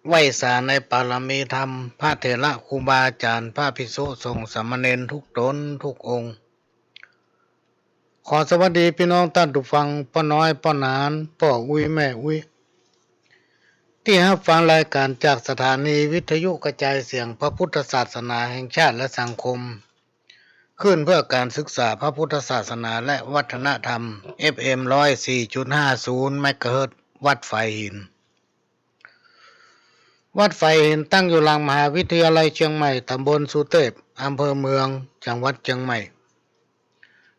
ไหว้สาในปารมีธรรมพระเถระครูบาอาจารย์พระภิกษุสงฆ์สามเณรทุกตนทุกองค์ขอสวัสดีพี่น้องท่านผู้ฟังป้าน้อยป้าหนานป้าอุ้ยแม่อุ้ยที่รับฟังรายการจากสถานีวิทยุกระจายเสียงพระพุทธศาสนาแห่งชาติและสังคมขึ้นเพื่อการศึกษาพระพุทธศาสนาและวัฒนธรรม FM 104.50 เมกะเฮิรตซ์วัดไฟหินวัดไฟหินตั้งอยู่หลังมหาวิทยาลัยเชียงใหม่ตำบลสุเทพอำเภอเมืองจังหวัดเชียงใหม่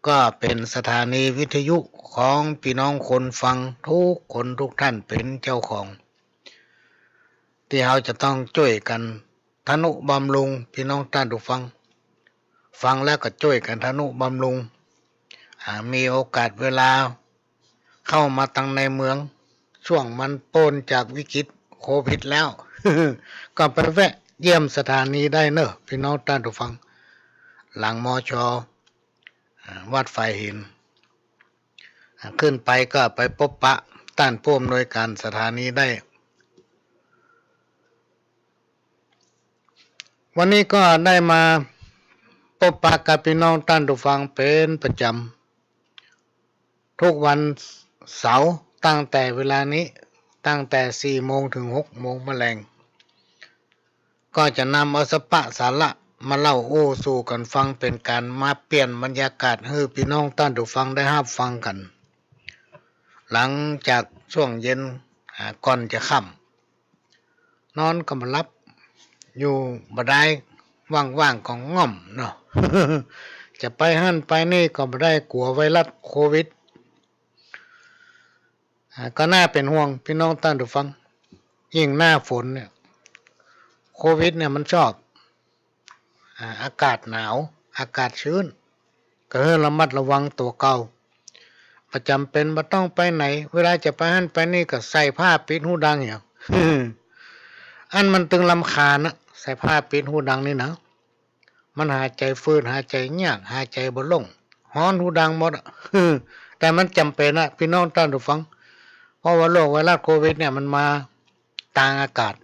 ก็เป็นสถานีวิทยุของพี่น้องคนฟังทุกคนทุกท่านเป็นเจ้าของที่เราจะต้องช่วยกันทนุบำรุงพี่น้องท่านผู้ฟังฟังแล้วก็ช่วยกันทนุบำรุงมีโอกาสเวลาเข้ามาตั้งในเมืองช่วงมันพ้นจากวิกฤตโควิดแล้ว ก็ไปแวะเยี่ยมสถานีได้เนอะพี่น้องท่านผู้ฟังหลังมช.วัดไฟหินขึ้นไปก็ไปพบปะท่านผู้อำนวยการสถานีได้วันนี้ก็ได้มาพบปะกับพี่น้องท่านผู้ฟังเป็นประจำทุกวันเสาร์ตั้งแต่เวลานี้ตั้งแต่ 4 โมงถึง 6 โมงแมลงก็จะนำเอาสปะสาระมาเล่าโอ้สู่กันฟังเป็นการมาเปลี่ยนบรรยากาศให้พี่น้องท่านผู้ฟังได้รับฟังกันหลังจากช่วงเย็นก่อนจะค่ำนอนก็มารับอยู่บ่ได้ว่างๆของง่อมเนาะ จะไปหั่นไปนี่ก็บ่ได้กลัวไวรัสโควิดก็น่าเป็นห่วงพี่น้องท่านผู้ฟังยิ่งหน้าฝนเนี่ยโควิดเนี่ยมันชอบอากาศหนาวอากาศชื้นก็ให้ระมัดระวังตัวเก่าประจำเป็นบ่ต้องไปไหนเวลาจะไปหั่นไปนี่ก็ใส่ผ้าปิดหูดังอย่าง อันมันตึงรำคาญนะใส่ผ้าปิดหูดังนี่นะมันหายใจฟืดหายใจยากหายใจบ่ลงฮ้อนหูดังหมด แต่มันจำเป็นนะพี่น้องท่านผู้ฟังเพราะว่าโรคไวรัสโควิดเนี่ยมันมาทางอากาศ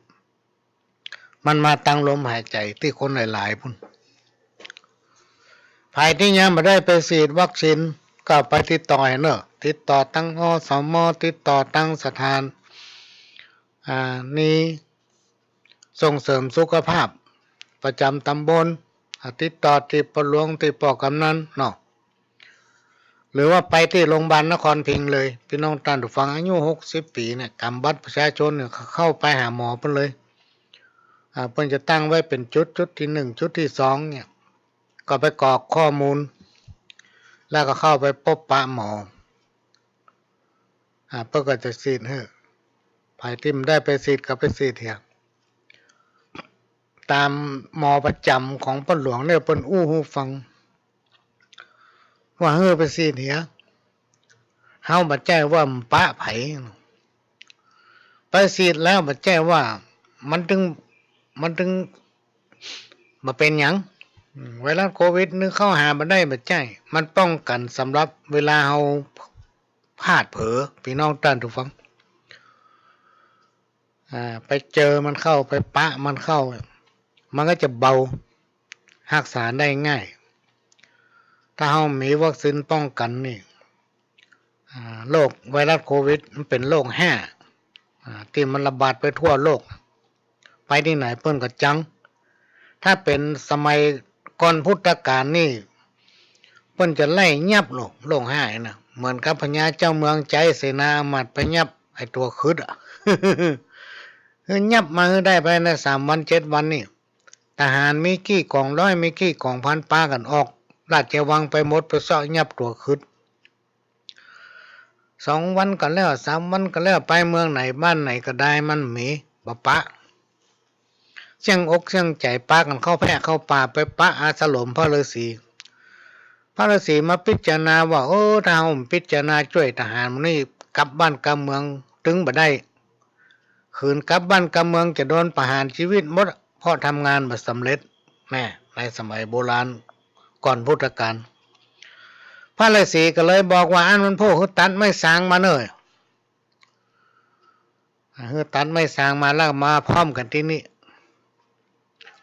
มันมาทางลมหายใจที่คนหลายๆพุ่นภายที่ยังไม่ได้ไปฉีดวัคซีนก็ไปติดต่อเนอะติดต่อตั้งอสมติดต่อตั้งสถานนี่ส่งเสริมสุขภาพประจำตำบลติดต่อที่ปหลวงที่ปกำนันเนาะหรือว่าไปที่โรงพยาบาลนครพิงค์เลยพี่น้องท่านผู้ฟังอายุ60 ปีเนี่ยกำบัตรประชาชนเนี่ยเข้าไปหาหมอเพิ่นเลยเพิ่นจะตั้งไว้เป็นจุดที่1จุดที่2เนี่ยก็ไปกรอกข้อมูลแล้วก็เข้าไปพบปะหมอเพื่อก็จะฉีดให้ภายที่มันได้ไปฉีดก็ไปฉีดเถอะตามหมอประจำของปหลวงเนี่ยเพิ่นอู้หูฟังว่าเฮ้อไปฉีดเถอะเฮาบ่แจ้ว่ามันปะไผไปฉีดแล้วบ่แจ้ว่ามันถึงมาเป็นหยังไวรัสโควิดนึกเข้าหาบ่ได้บ่ใช่มันป้องกันสำหรับเวลาเฮาพลาดเผลอพี่น้องท่านผู้ฟังไปเจอมันเข้าไปปะมันเข้ามันก็จะเบารักษาได้ง่ายถ้าเฮามีวัคซีนป้องกันนี่โรคไวรัสโควิดมันเป็นโรคแห้ที่มันระบาดไปทั่วโลกไปที่ไหนเพิ่นก็จังถ้าเป็นสมัยก่อนพุทธกาลนี่เพิ่นจะไล่ยับโรคแห้นะเหมือนกับพญาเจ้าเมืองใจเสนาอมาตย์ไปยับไอ้ตัวคึดยับมาได้ภายใน3 วัน 7 วันนี่ทหารมีกี่กองร้อยมีกี่กองพันปากันออกราชวังไปหมดไปเสาะยับตัวคึด2 วันก็แล้ว3 วันก็แล้วไปเมืองไหนบ้านไหนก็ได้มันมีบ่ปะเชียงอกเชียงใจปากันเข้าแพะเข้าป่าไปปะอาสลมพระฤาษีมาพิจารณาว่าถ้าเฮาพิจารณาช่วยทหารมันนี่กลับบ้านกลับเมืองถึงบ่ได้คืนกลับบ้านกลับเมืองจะโดนประหารชีวิตหมดเพราะทำงานบ่สำเร็จแม่ในสมัยโบราณก่อนพุทธกาลพระฤาษีก็เลยบอกว่าอันมันโพคือตัดไม่สางมาเนย เฮือตัดไม่สร้างมาแล้วมาพร้อมกันที่นี่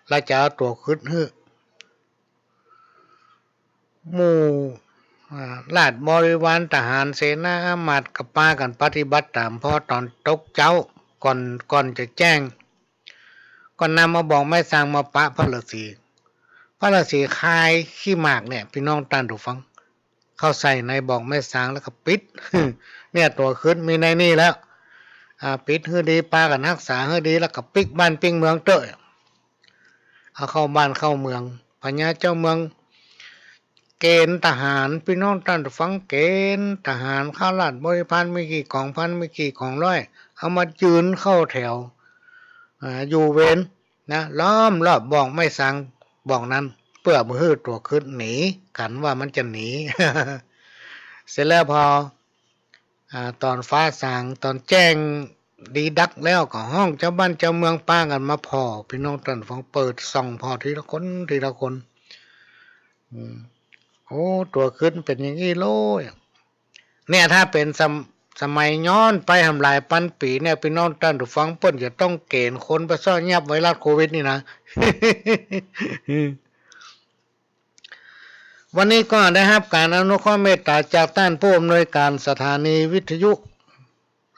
แล้วจะเอาตัวขึ้นฮือหมู่ราชบริวารทหารเสนาอามาตย์กับป้ากันปฏิบัติตามพอตอนตกเจ้าก่อนจะแจ้งก็นำมาบอกไม่สร้างมาปะพระฤาษีคายขี้หมากเนี่ยพี่น้องท่านผู้ฟังเข้าใส่ในบอกไม่สร้างแล้วก็ปิด เนี่ยตัวขึ้นมีในนี่แล้วปิดให้ดีปากันรักษาให้ดีแล้วก็ปิกบ้านปิงเมืองเตยเอาเข้าบ้านเข้าเมืองพญาเจ้าเมืองเกณฑ์ทหารพี่น้องท่านฟังเกณฑ์ทหารข้าราชบริพารไม่กี่กองพันไม่กี่กองร้อยเอามายืนเข้าแถวอยู่เว้นนะล้อมรอบบอกไม่สั่งบอกนั้นเพื่อมือตัวขึ้นหนีกันว่ามันจะหนี เสร็จแล้วพอตอนฟ้าสางตอนแจ้งดีดักแล้วก็ห้องเจ้าบ้านเจ้าเมืองป้ากันมาพอพี่น้องท่านฟังเปิดส่องพอทีละคนโอ้ตัวขึ้นเป็นอย่างนี้โลเนี่ยถ้าเป็นสมัยย้อนไปทำลายปันปีเนี่ยพี่น้องท่านผู้ฟังเปิ้นจะต้องเกณฑ์คนไปซ่อนยับไวรัสโควิดนี่นะ วันนี้ก็ได้รับการอนุเคราะห์เมตตาจากท่านผู้อำนวยการสถานีวิทยุ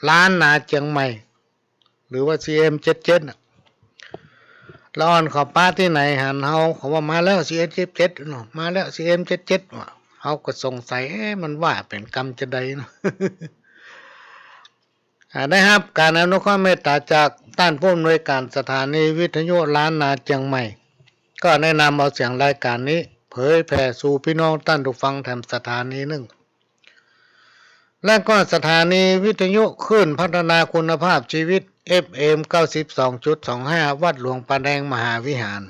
ล้านนาเชียงใหม่หรือว่า CM77 แล้วอ่อนขอป้าที่ไหนหันเฮาเขาว่ามาแล้ว CM77 เนาะมาแล้ว CM77 ว่ะเฮาก็สงสัยมันว่าเป็นกรรมจะใดเนาะ ได้รับการอนุเคราะห์เมตตาจากท่านผู้อำนวยการสถานีวิทยุล้านนาเชียงใหม่ก็แนะนำเอาเสียงรายการนี้เผยแผ่สู่พี่น้องท่านผู้ฟังแถมสถานีหนึ่งและก็สถานีวิทยุคลื่นพัฒนาคุณภาพชีวิต FM 92.25 วัดหลวงประแดงมหาวิหาร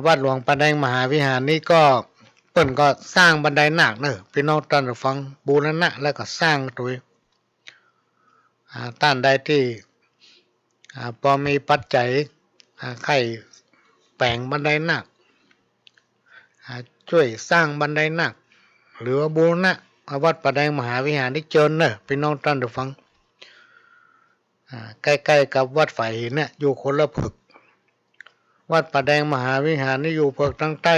วัดหลวงประแดงมหาวิหารนี้ก็เปิ้นก็สร้างบันไดหนักเนอะพี่น้องท่านผู้ฟังบูรณะแล้วก็สร้างตัวท่านใดที่พอมีปัจจัยใครแปลงบันไดหนักช่วยสร้างบันไดหนักหรือบูรณะวัดประแดงมหาวิหารที่เจิญเนอะพี่น้องท่านผู้ฟังใกล้ๆกับวัดฝ่ายหินเนี่ยอยู่คนละผึกวัดประแดงมหาวิหารนี่อยู่เพิกทางใต้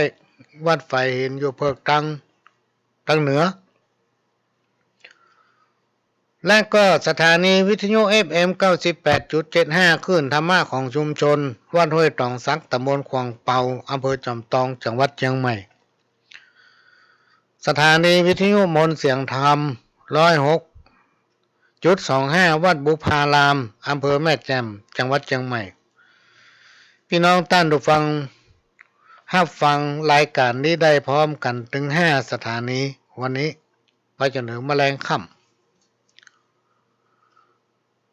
วัดฝ่ายหินอยู่เพิกทางเหนือและก็สถานีวิทยุ FM 98.75 คลื่นธรรมะของชุมชนวัดห้วยตองซักตำบลขวางเปาอำเภอจอมทองจังหวัดเชียงใหม่สถานีวิทยุมนต์เสียงธรรม 106.25 วัดบุพารามอำเภอแม่แจ่มจังหวัดเชียงใหม่พี่น้องท่านผู้ฟังรับฟังรายการนี้ได้พร้อมกันถึง5สถานีวันนี้ไปจนถึงแมลงค่ำ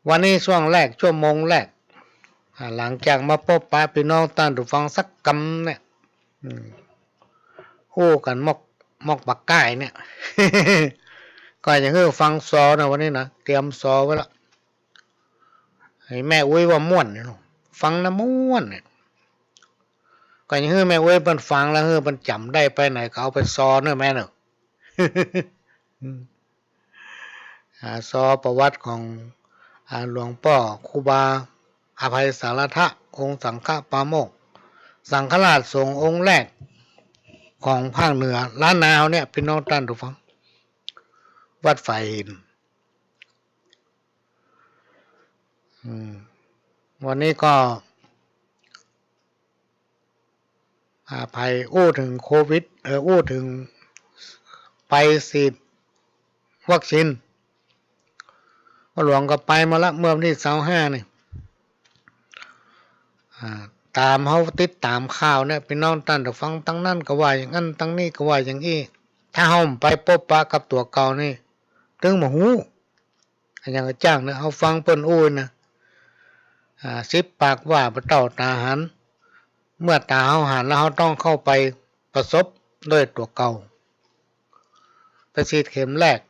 วันนี้ช่วงแรกชั่วโมงแรกหลังจากมาพบปะพี่น้องท่านผู้ฟังสักกำเนี่ยคู่กันมอกปักก่ายเนี่ย ก็อย่างที่ฟังซอนะวันนี้นะเตรียมซอไว้ละให้แม่อุ้ยว่าม่วนเนี่ยฟังนะม่วนเนี่ยก็อย่างที่แม่อุ้ยมันฟังแล้วมันจำได้ไปไหนเขาเอาไปซอเนอะแม่เนอะ ซอประวัติของหลวงพ่อครูบาอภัยสารทะองค์สังฆปาโมกข์สังฆราชสงฆ์องค์แรกของภาคเหนือล้านนาเนี่ยพี่น้องท่านผู้ฟังวัดฝ่ายหินวันนี้ก็ภัยถึงโควิดถึงไปฉีดวัคซีนหลวงก็ไปมาละเมื่อวันที่25นี่ตามเขาติดตามข่าวเนี่ยพี่น้องท่านผู้ฟังตั้งนั่นก็ว่าอย่างนั้นตั้งนี้ก็ว่าอย่างนี้ถ้าเฮาไปพบปะกับตัวเก่านี่ถึงมาหูอย่างก็จ้างเนี่ยเอาฟังเปิ้นอู้นะ10 ปากว่าบ่เต้าตาหันเมื่อตาเฮาหันแล้วเฮาต้องเข้าไปประสบด้วยตัวเก่าไปฉีดเข็มแรก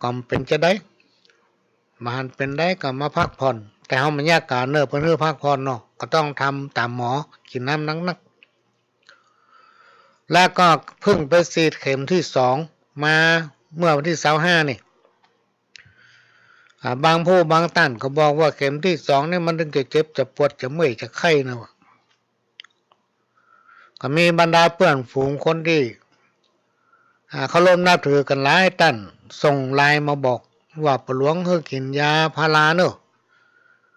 ก็เป็นจะได้มาหันเป็นได้ก็มาพักผ่อนแต่เฮามันยากการเนอะเพิ่นให้พักผ่อนเนาะก็ต้องทำตามหมอกินน้ำนักๆแล้วก็เพิ่งไปฉีดเข็มที่2มา เมื่อวันที่25นี่บางผู้บางท่านก็บอกว่าเข็มที่2เนี่ยมันถึงจะเจ็บจะปวดจะเมื่อยจะไข้นะวะก็มีบรรดาเพื่อนฝูงคนที่เขาล้มนับถือกันหลายท่านส่งไลน์มาบอกว่าปหลวงให้กินยาพาราเนอะ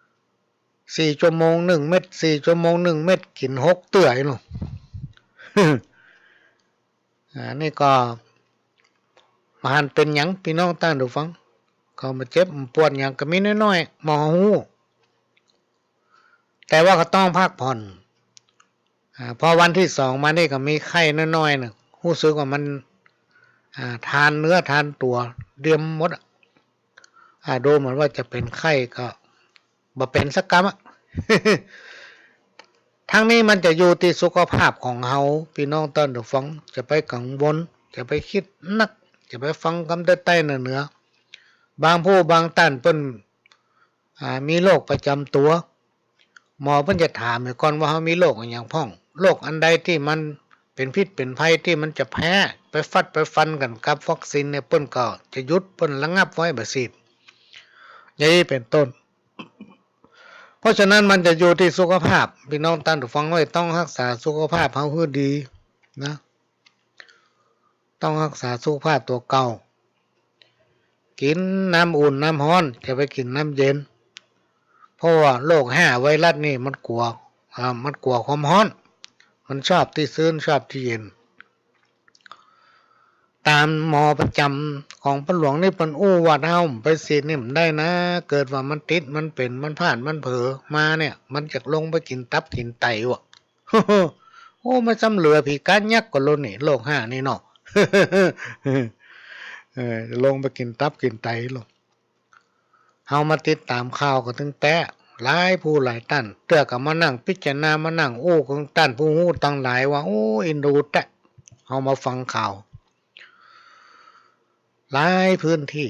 4 ชั่วโมง1 เม็ด4 ชั่วโมง1 เม็ดกิน6 เตื้อยเนาะ นี่ก็มันเป็นหยังพี่น้องท่านผู้ฟังเขามาเจ็บปวดอย่างก็มีน้อยๆหมอหูแต่ว่าก็ต้องพักผ่อนพอวันที่2มานี่ก็มีไข้น้อยๆนะรู้สึกว่ามันทานเนื้อทานตัวเดียมหมดดูเหมือนว่าจะเป็นไข้ก็บ่เป็นสักกรรม ทั้งนี้มันจะอยู่ที่สุขภาพของเฮาพี่น้องท่านผู้ฟังจะไปกังวลจะไปคิดนักจะไปฟังคำใต้ๆเหนือบางผู้บางท่านเพิ่นมีโรคประจำตัวหมอเพิ่นจะถามก่อนว่าเฮามีโรคอย่างพ้องโรคอันใดที่มันเป็นพิษเป็นภัยที่มันจะแพ้ไปฟันกันกับวัคซีนเนี่ยเพิ่นก็จะหยุดเพิ่นระงับไว้บ่สิอย่างนี้เป็นต้นเพราะฉะนั้นมันจะอยู่ที่สุขภาพพี่น้องท่านผู้ฟังไว้ต้องรักษาสุขภาพเฮาให้ดีนะต้องรักษาสุขภาพตัวเก่ากินน้ำอุ่นน้ำร้อนจะไปกินน้ำเย็นเพราะว่าโรค5ไวรัสนี่มันกลัวความร้อนมันชอบที่ชื้นชอบที่เย็นตามหมอประจำของพระหลวงนี่เพิ่นว่าเฮาไปฉีดนี่มันได้นะเกิดว่ามันติดมันเป็นมันพลาดมันเผลอมาเนี่ยมันจะลงไปกินตับกินไตวะ โอ้มันซ้ำเหลือผีก้านยักษ์กว่าโลนี่โรค5นี่เนาะ ลงไปกินตับกินไตลงเฮามาติดตามข่าวก็ถึงแตะหลายผู้หลายท่านเตื้อก็มานั่งพิจารณามานั่งของท่านผู้ฮู้ตั้งหลายว่าโอ้อินดูแตะเฮามาฟังข่าวหลายพื้นที่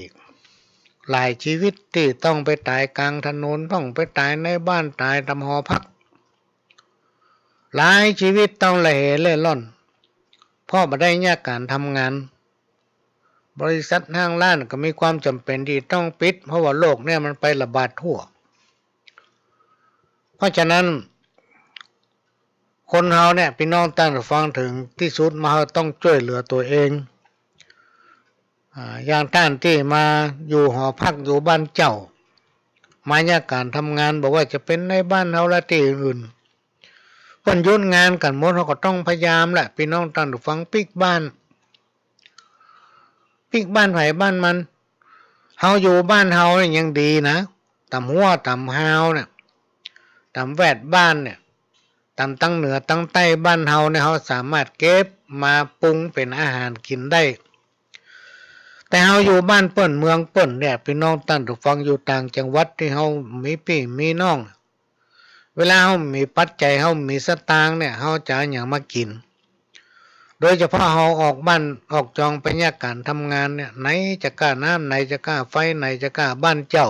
หลายชีวิตที่ต้องไปตายกลางถนนต้องไปตายในบ้านตายตามหอพักหลายชีวิตต้องละเหเล่ร่อนเพราะบ่ได้แยกการทำงานบริษัทห้างร้านก็มีความจำเป็นที่ต้องปิดเพราะว่าโรคเนี่ยมันไประบาดทั่วเพราะฉะนั้นคนเฮาเนี่ยพี่น้องท่านฟังถึงที่สุดมาต้องช่วยเหลือตัวเองอย่างท่านที่มาอยู่หอพักอยู่บ้านเจ้ามาแยกการทำงานบอกว่าจะเป็นในบ้านเฮาและที่อื่นเพิ่นยุ่งงานกันหมดเขาก็ต้องพยายามแหละพี่น้องท่านฟังปิกบ้านไผบ้านมันเฮาอยู่บ้านเฮาเนี่ยยังดีนะตำหัวตำหาวเนี่ยตำแวดบ้านเนี่ยตำตั้งเหนือตั้งใต้บ้านเฮาเนี่ยเฮาสามารถเก็บมาปรุงเป็นอาหารกินได้แต่เฮาอยู่บ้านเปิ้นเมืองเปิ้นเนี่ยพี่น้องท่านผู้ฟังอยู่ต่างจังหวัดที่เฮามีพี่มีน้องเวลาเฮามีปัจจัยเฮามีสตางค์เนี่ยเฮาจะหยังมากินโดยเฉพาะเฮาออกบ้านออกจองไปแยกการทำงานเนี่ยไหนจะกล้าน้ำไหนจะกล้าไฟไหนจะกล้าบ้านเจ้า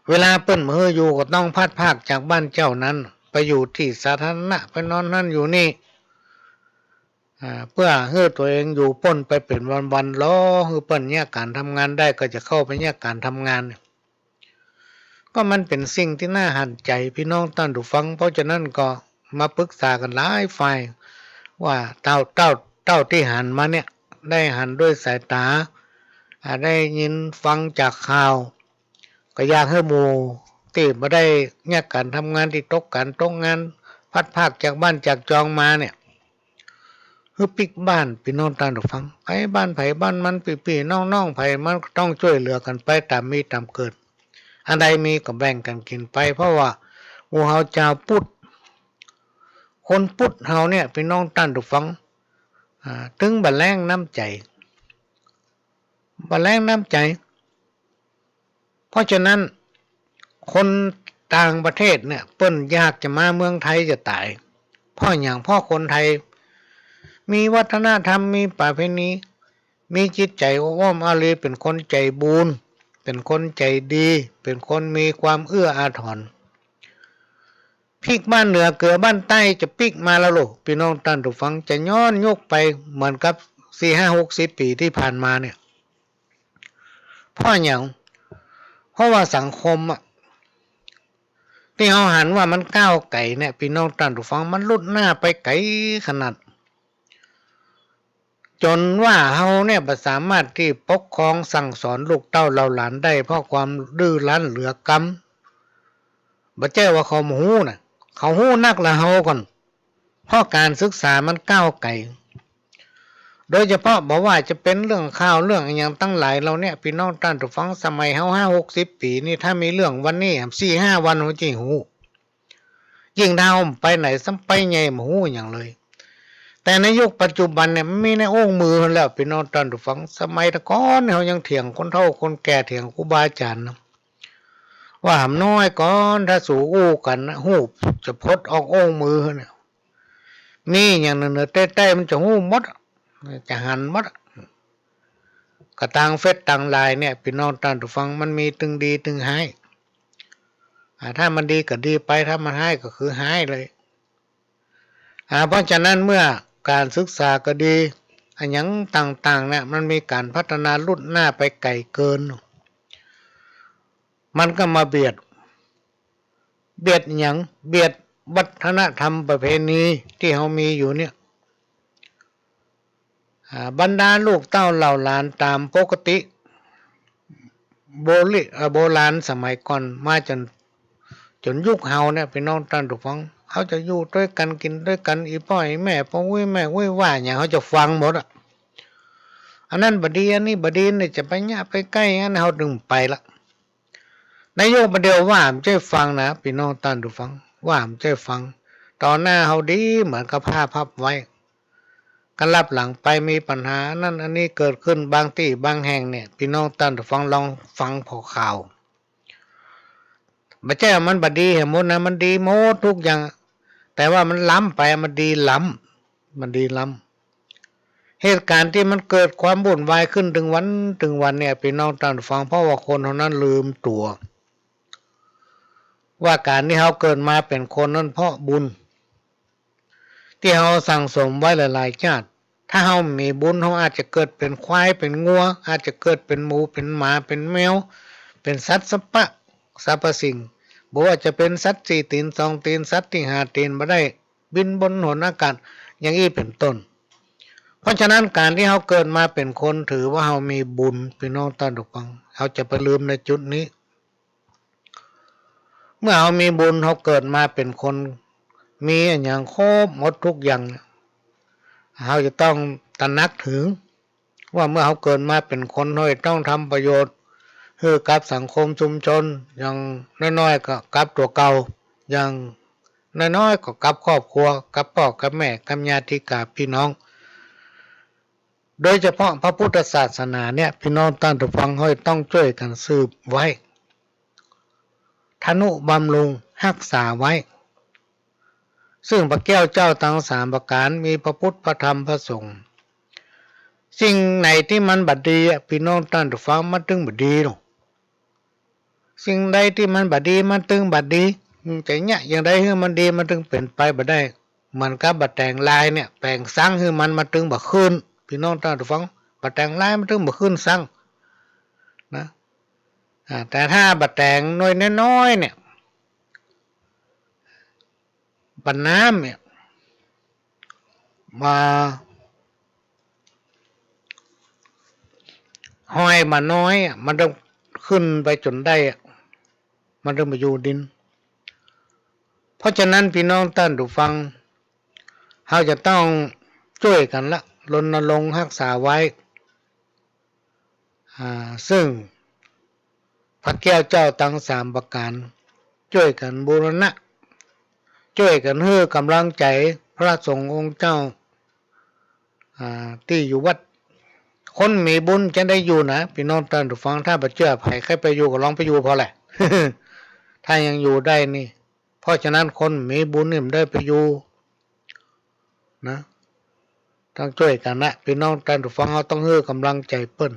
เวลาเปิ้นมื้ออยู่ก็ต้องพัดภาคจากบ้านเจ้านั้นไปอยู่ที่สาธารณะไปนอนนั่นอยู่นี่เพื่อให้ตัวเองอยู่ป้นไปเป็นวันๆล้อให้เปิ้นแยกการทำงานได้ก็จะเข้าไปแยกการทำงานก็มันเป็นสิ่งที่น่าหันใจพี่น้องท่านผู้ฟังเพราะฉะนั้นก็มาปรึกษากันหลายฝ่ายว่าเต้าที่หันมาเนี่ยได้หันด้วยสายตาได้ยินฟังจากข่าวก็อยากให้หมู่ที่บ่ได้แยกการทำงานที่ตกงานพัดภาคจากบ้านจากจองมาเนี่ยคือปิกบ้านพี่น้องท่านผู้ฟังไปบ้านไผบ้านมันพี่ๆน้องๆไผมันต้องช่วยเหลือกันไปตามมีตามเกิดอันใดมีก็แบ่งกันกินไปเพราะว่าหมู่เฮาชาวพุทธคนพุทธเฮาเนี่ยพี่น้องท่านผู้ฟังถึงบ่แลงน้ำใจเพราะฉะนั้นคนต่างประเทศเนี่ยเปิ้นอยากจะมาเมืองไทยจะตายเพราะอย่างพ่อคนไทยมีวัฒนธรรมมีประเพณีมีจิตใจอ้อมอารีเป็นคนใจบุญเป็นคนใจดีเป็นคนมีความเอื้ออาทรพริกบ้านเหนือเกลือบ้านใต้จะพริกมาแล้วลูกพี่น้องท่านผู้ฟังจะย้อนยกไปเหมือนกับ 4-5-60 ปีที่ผ่านมาเนี่ยเพราะอย่างเพราะว่าสังคมอ่ะที่เขาหันว่ามันก้าวไกลเนี่ยพี่น้องท่านผู้ฟังมันลุดหน้าไปไกลขนาดจนว่าเขาเนี่ยไม่สามารถที่ปกครองสั่งสอนลูกเต้าเราหลานได้เพราะความดื้อรั้นเหลือกำบ่เจ้าว่าเขาหูน่ะเขาหูนักละเฮาก่อนเพราะการศึกษามันก้าวไกลโดยเฉพาะบอกว่าจะเป็นเรื่องข้าวเรื่องอย่างตั้งหลายเราเนี่ยพี่น้องท่านผู้ฟังสมัยเฮา5-60 ปีนี่ถ้ามีเรื่องวันนี้4-5 วันหัวใจหูยิ่งดาวไปไหนซ้ำไปใหญ่หมูอย่างเลยแต่ในยุคปัจจุบันเนี่ยมันมีในโอ้งมือแล้วพี่น้องท่านผู้ฟังสมัยตะก้อนเขายังเถียงคนเฒ่าคนแก่เถียงครูบาอาจารย์นะว่าหำน้อยก่อนถ้าสู่อู้กันนะหูจะพดออกโอ้งมือเนี่ยมีอย่างนั้นเต้ๆมันจะหูหมดจะหันหมดกระตังเฟซตังไลน์เนี่ยพี่น้องท่านผู้ฟังมันมีตึงดีตึงหายถ้ามันดีก็ดีไปถ้ามันหายก็คือหายเลยเพราะฉะนั้นเมื่อการศึกษาก็ดีอันยังต่างๆเนี่ยมันมีการพัฒนารุ่นหน้าไปไกลเกินมันก็มาเบียดอย่างเบียดวัฒนธรรมประเพณีที่เขามีอยู่เนี่ยบรรดาลูกเต้าเหล่าหลานตามปกติโบราณสมัยก่อนมาจนยุคเฮาเนี่ยพี่น้องท่านผู้ฟังเขาจะอยู่ด้วยกันกินด้วยกันอีพ่ออีแม่พ่อวุ้ยแม่วุ้ยว่าอย่างเขาจะฟังหมดอันนั้นบดีอันนี้บดีเนี่ยจะไปเนี่ยไปใกล้อันเขาดึงไปละนายกมาเดียวว่าผมจะฟังนะพี่น้องท่านผู้ฟังว่าผมจะฟังตอนหน้าเขาดีเหมือนกับผ้าพับไว้กันรับหลังไปมีปัญหานั่นอันนี้เกิดขึ้นบางที่บางแห่งเนี่ยพี่น้องท่านผู้ฟังลองฟังพอข่าวไม่ใช่มันบดีหมดนะมันดีหมดทุกอย่างแต่ว่ามันล้ำไปมันดีล้ำเหตุการณ์ที่มันเกิดความวุ่นวายขึ้นถึงวันเนี่ยพี่น้องท่านฟังเพราะว่าคนเท่านั้นลืมตัวว่าการที่เขาเกิดมาเป็นคนนั้นเพราะบุญที่เขาสั่งสมไว้หลายๆชาติถ้าเขามีบุญเขาอาจจะเกิดเป็นควายเป็นงัวอาจจะเกิดเป็นหมูเป็นหมาเป็นแมวเป็นสัตว์สรรพสิ่งบอกว่าจะเป็นสัตว์4 ตีน2 ตีนสัตว์ที่5 ตีนมาได้บินบนหนอากาศอย่างนี้เป็นต้นเพราะฉะนั้นการที่เขาเกิดมาเป็นคนถือว่าเขามีบุญพี่น้องท่านผู้ฟังเขาจะไปลืมในจุดนี้เมื่อเขามีบุญเขาเกิดมาเป็นคนมีอย่างครบหมดทุกอย่างเขาจะต้องตระหนักถึงว่าเมื่อเขาเกิดมาเป็นคนเขาต้องทำประโยชน์ให้กับสังคมชุมชนอย่างน้อยๆก็กับตัวเก่าอย่างน้อยๆก็กับครอบครัวกับพ่อกับแม่กับญาติกาพี่น้องโดยเฉพาะพระพุทธศาสนาเนี่ยพี่น้องท่านผู้ฟังเขาต้องช่วยกันสืบไว้ทนุบำรุงรักษาไว้ซึ่งพระแก้วเจ้าทั้ง3 ประการมีพระพุทธพระธรรมพระสงฆ์สิ่งไหนที่มันบัดดีพี่น้องท่านผู้ฟังมันตึงบัดดีหรอกสิ่งใดที่มันบัดดีมันตึงบัดดีใจเนี่ยอย่างใดให้มันดีมันตึงเปลี่ยนไปบัดได้มันก็บัดแต่งลายเนี่ยแปลงสร้างให้มันมาตึงบัดขึ้นพี่น้องท่านผู้ฟังบัดแต่งลายมันตึงบัดขึ้นสร้างนะแต่ถ้าบัดแต่งน้อยๆเนี่ยบัดน้ำเนี่ยมาห้อยมาน้อยมันต้องขึ้นไปจนได้มันต้องมาอยู่ดินเพราะฉะนั้นพี่น้องท่านผู้ฟังเราจะต้องช่วยกันละรณรงค์รักษาไว้ซึ่งพระแก้วเจ้าทั้ง3 ประการช่วยกันบูรณะช่วยกันให้กำลังใจพระสงฆ์องค์เจ้าที่อยู่วัดคนมีบุญจะได้อยู่นะพี่น้องท่านผู้ฟังถ้าบ่เชื่อไผใครไปอยู่ก็ลองไปอยู่พอแหละ ถ้ายังอยู่ได้นี่เพราะฉะนั้นคนมีบุญนี่มันได้ไปอยู่นะต้องช่วยกันนะพี่น้องท่านผู้ฟังเราต้องให้กำลังใจเปิ้น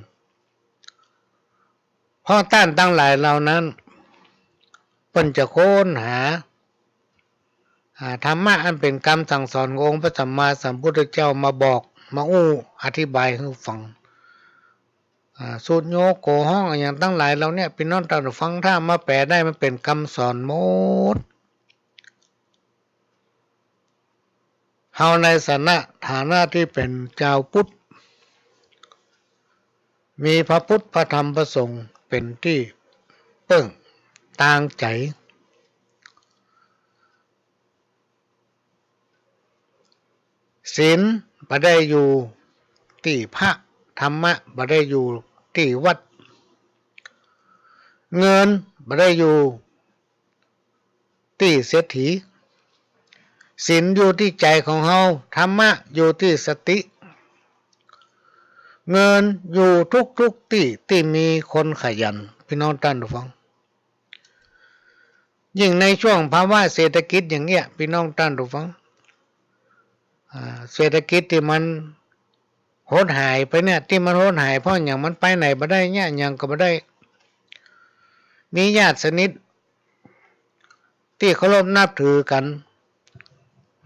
เพราะท่านทั้งหลายเหล่านั้นเปิ้นจะค้นหาธรรมะอันเป็นคำสั่งสอนขององค์พระสัมมาสัมพุทธเจ้ามาบอก มาอู้อธิบายให้ฟังสูตรโยโกห้องอย่างตั้งหลายเราเนี่ยพี่น้องท่านฟังถ้ามาแปลได้มันเป็นคำสอนหมดเฮาในฐานะที่เป็นเจ้าพุทธมีพระพุทธพระธรรมพระสงฆ์เป็นที่เปิ้งต่างใจศีลบ่ได้อยู่ที่พระธรรมะบ่ได้อยู่ที่วัดเงินบ่ได้อยู่ที่เศรษฐีศีลอยู่ที่ใจของเฮาธรรมะอยู่ที่สติเงินอยู่ทุกที่มีคนขยันพี่น้องท่านผู้ฟังยิ่งในช่วงภาวะเศรษฐกิจอย่างเงี้ยพี่น้องท่านผู้ฟังเศรษฐกิจที่มันโหดหายไปเนี่ยที่มันโหดหายเพราะอย่างมันไปไหนบ่ได้เนี่ยอย่างก็บ่ได้มีญาติสนิทที่เคารพนับถือกัน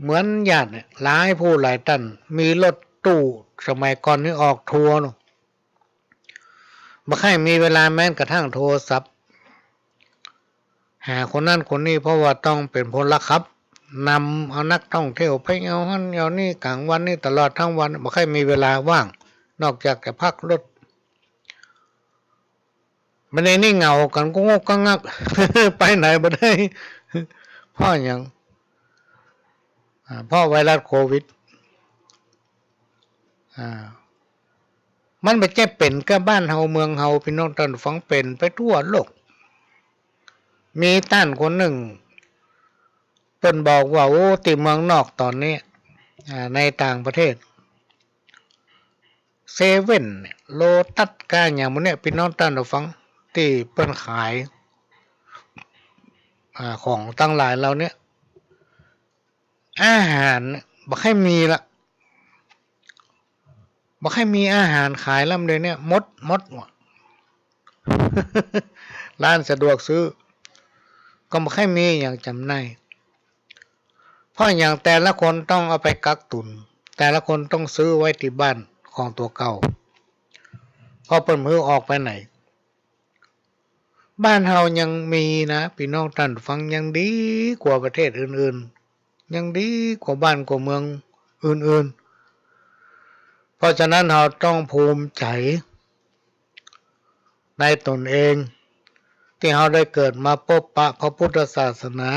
เหมือนญาติเนี่ยหลายผู้หลายท่านมีรถตู้สมัยก่อนนี่ออกทัวร์เนาะบ่ค่อยมีเวลาแม้กระทั่งโทรศัพท์หาคนนั้นคนนี้เพราะว่าต้องเป็นพลขับนำเอานักท่องเที่ยวไปเอาหันเอานี่กลางวันนี่ตลอดทั้งวันบ่ค่อยมีเวลาว่างนอกจากจะพักรถมันในนี่เหงากันก็งกก็งัก ไปไหนบ่ได้เพราะอย่างเพราะไวรัสโควิดมันไม่ใช่เป็นกับบ้านเฮาเมืองเฮาพี่น้องท่านฟังเป็นไปทั่วโลกมีต้านคนหนึ่งเพิ่นบอกว่าโอ้ที่เมืองนอกตอนนี้ในต่างประเทศเซเว่นโลตัสกาอย่างพวกเนี้ยพี่น้องท่านฟังที่เปิ้นขายของตั้งหลายเราเนี่ยอาหารบ่ค่อยมีละบ่ค่อยมีอาหารขายลำเลยเนี่ยมดร้านสะดวกซื้อก็บ่ค่อยมีอย่างจำหน่ายเพราะอย่างแต่ละคนต้องเอาไปกักตุนแต่ละคนต้องซื้อไว้ที่บ้านของตัวเก่าพอเปิ้นมือออกไปไหนบ้านเฮายังมีนะพี่น้องท่านฟังยังดีกว่าประเทศอื่นๆยังดีกว่าบ้านกว่าเมืองอื่นๆเพราะฉะนั้นเราต้องภูมิใจในตนเองที่เราได้เกิดมาพบปะพระพุทธศาสนา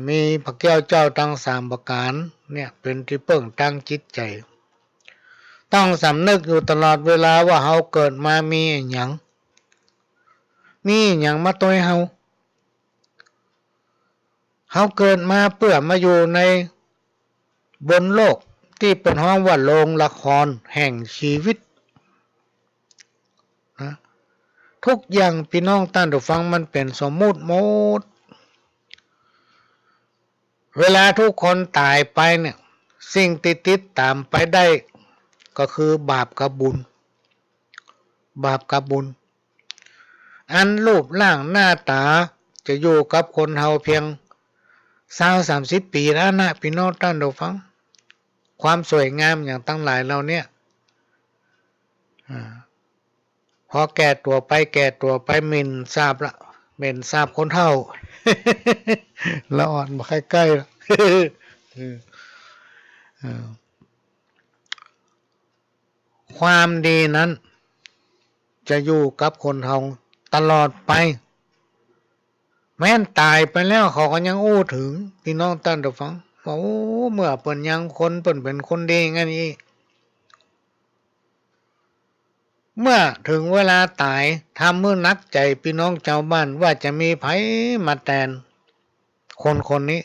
มีพระแก้วเจ้าทั้ง3ประการเนี่ยเป็นที่เพิ่งตั้งจิตใจต้องสำนึกอยู่ตลอดเวลาว่าเราเกิดมามีหยังมาต้วยเฮาเกิดมาเพื่อมาอยู่ในบนโลกที่เป็นห้องว่าโรงละครแห่งชีวิตนะทุกอย่างพี่น้องท่านผู้ฟังมันเป็นสมมุติหมดเวลาทุกคนตายไปเนี่ยสิ่งติดตามไปได้ก็คือบาปกับบุญอันรูปร่างหน้าตาจะอยู่กับคนเฮาเพียง20-30 ปีแล้วนะพี่น้องท่านผู้ฟังความสวยงามอย่างตั้งหลายเราเนี่ยพอแก่ตัวไปเหม็นสาบละเหม็นสาบคนเฒ่า ละอ่อนบ่ใกล้ๆละ ความดีนั้นจะอยู่กับคนเฮาตลอดไปแม้นตายไปแล้วเขาก็ยังอู้ถึงพี่น้องท่านผู้ฟังว่าโอ้เมื่อเปิ้นยังคนเปิ้นเป็นคนดีงั้นนี่เมื่อถึงเวลาตายทำมื้อนักใจพี่น้องชาวบ้านว่าจะมีไผมาแทนคนนี้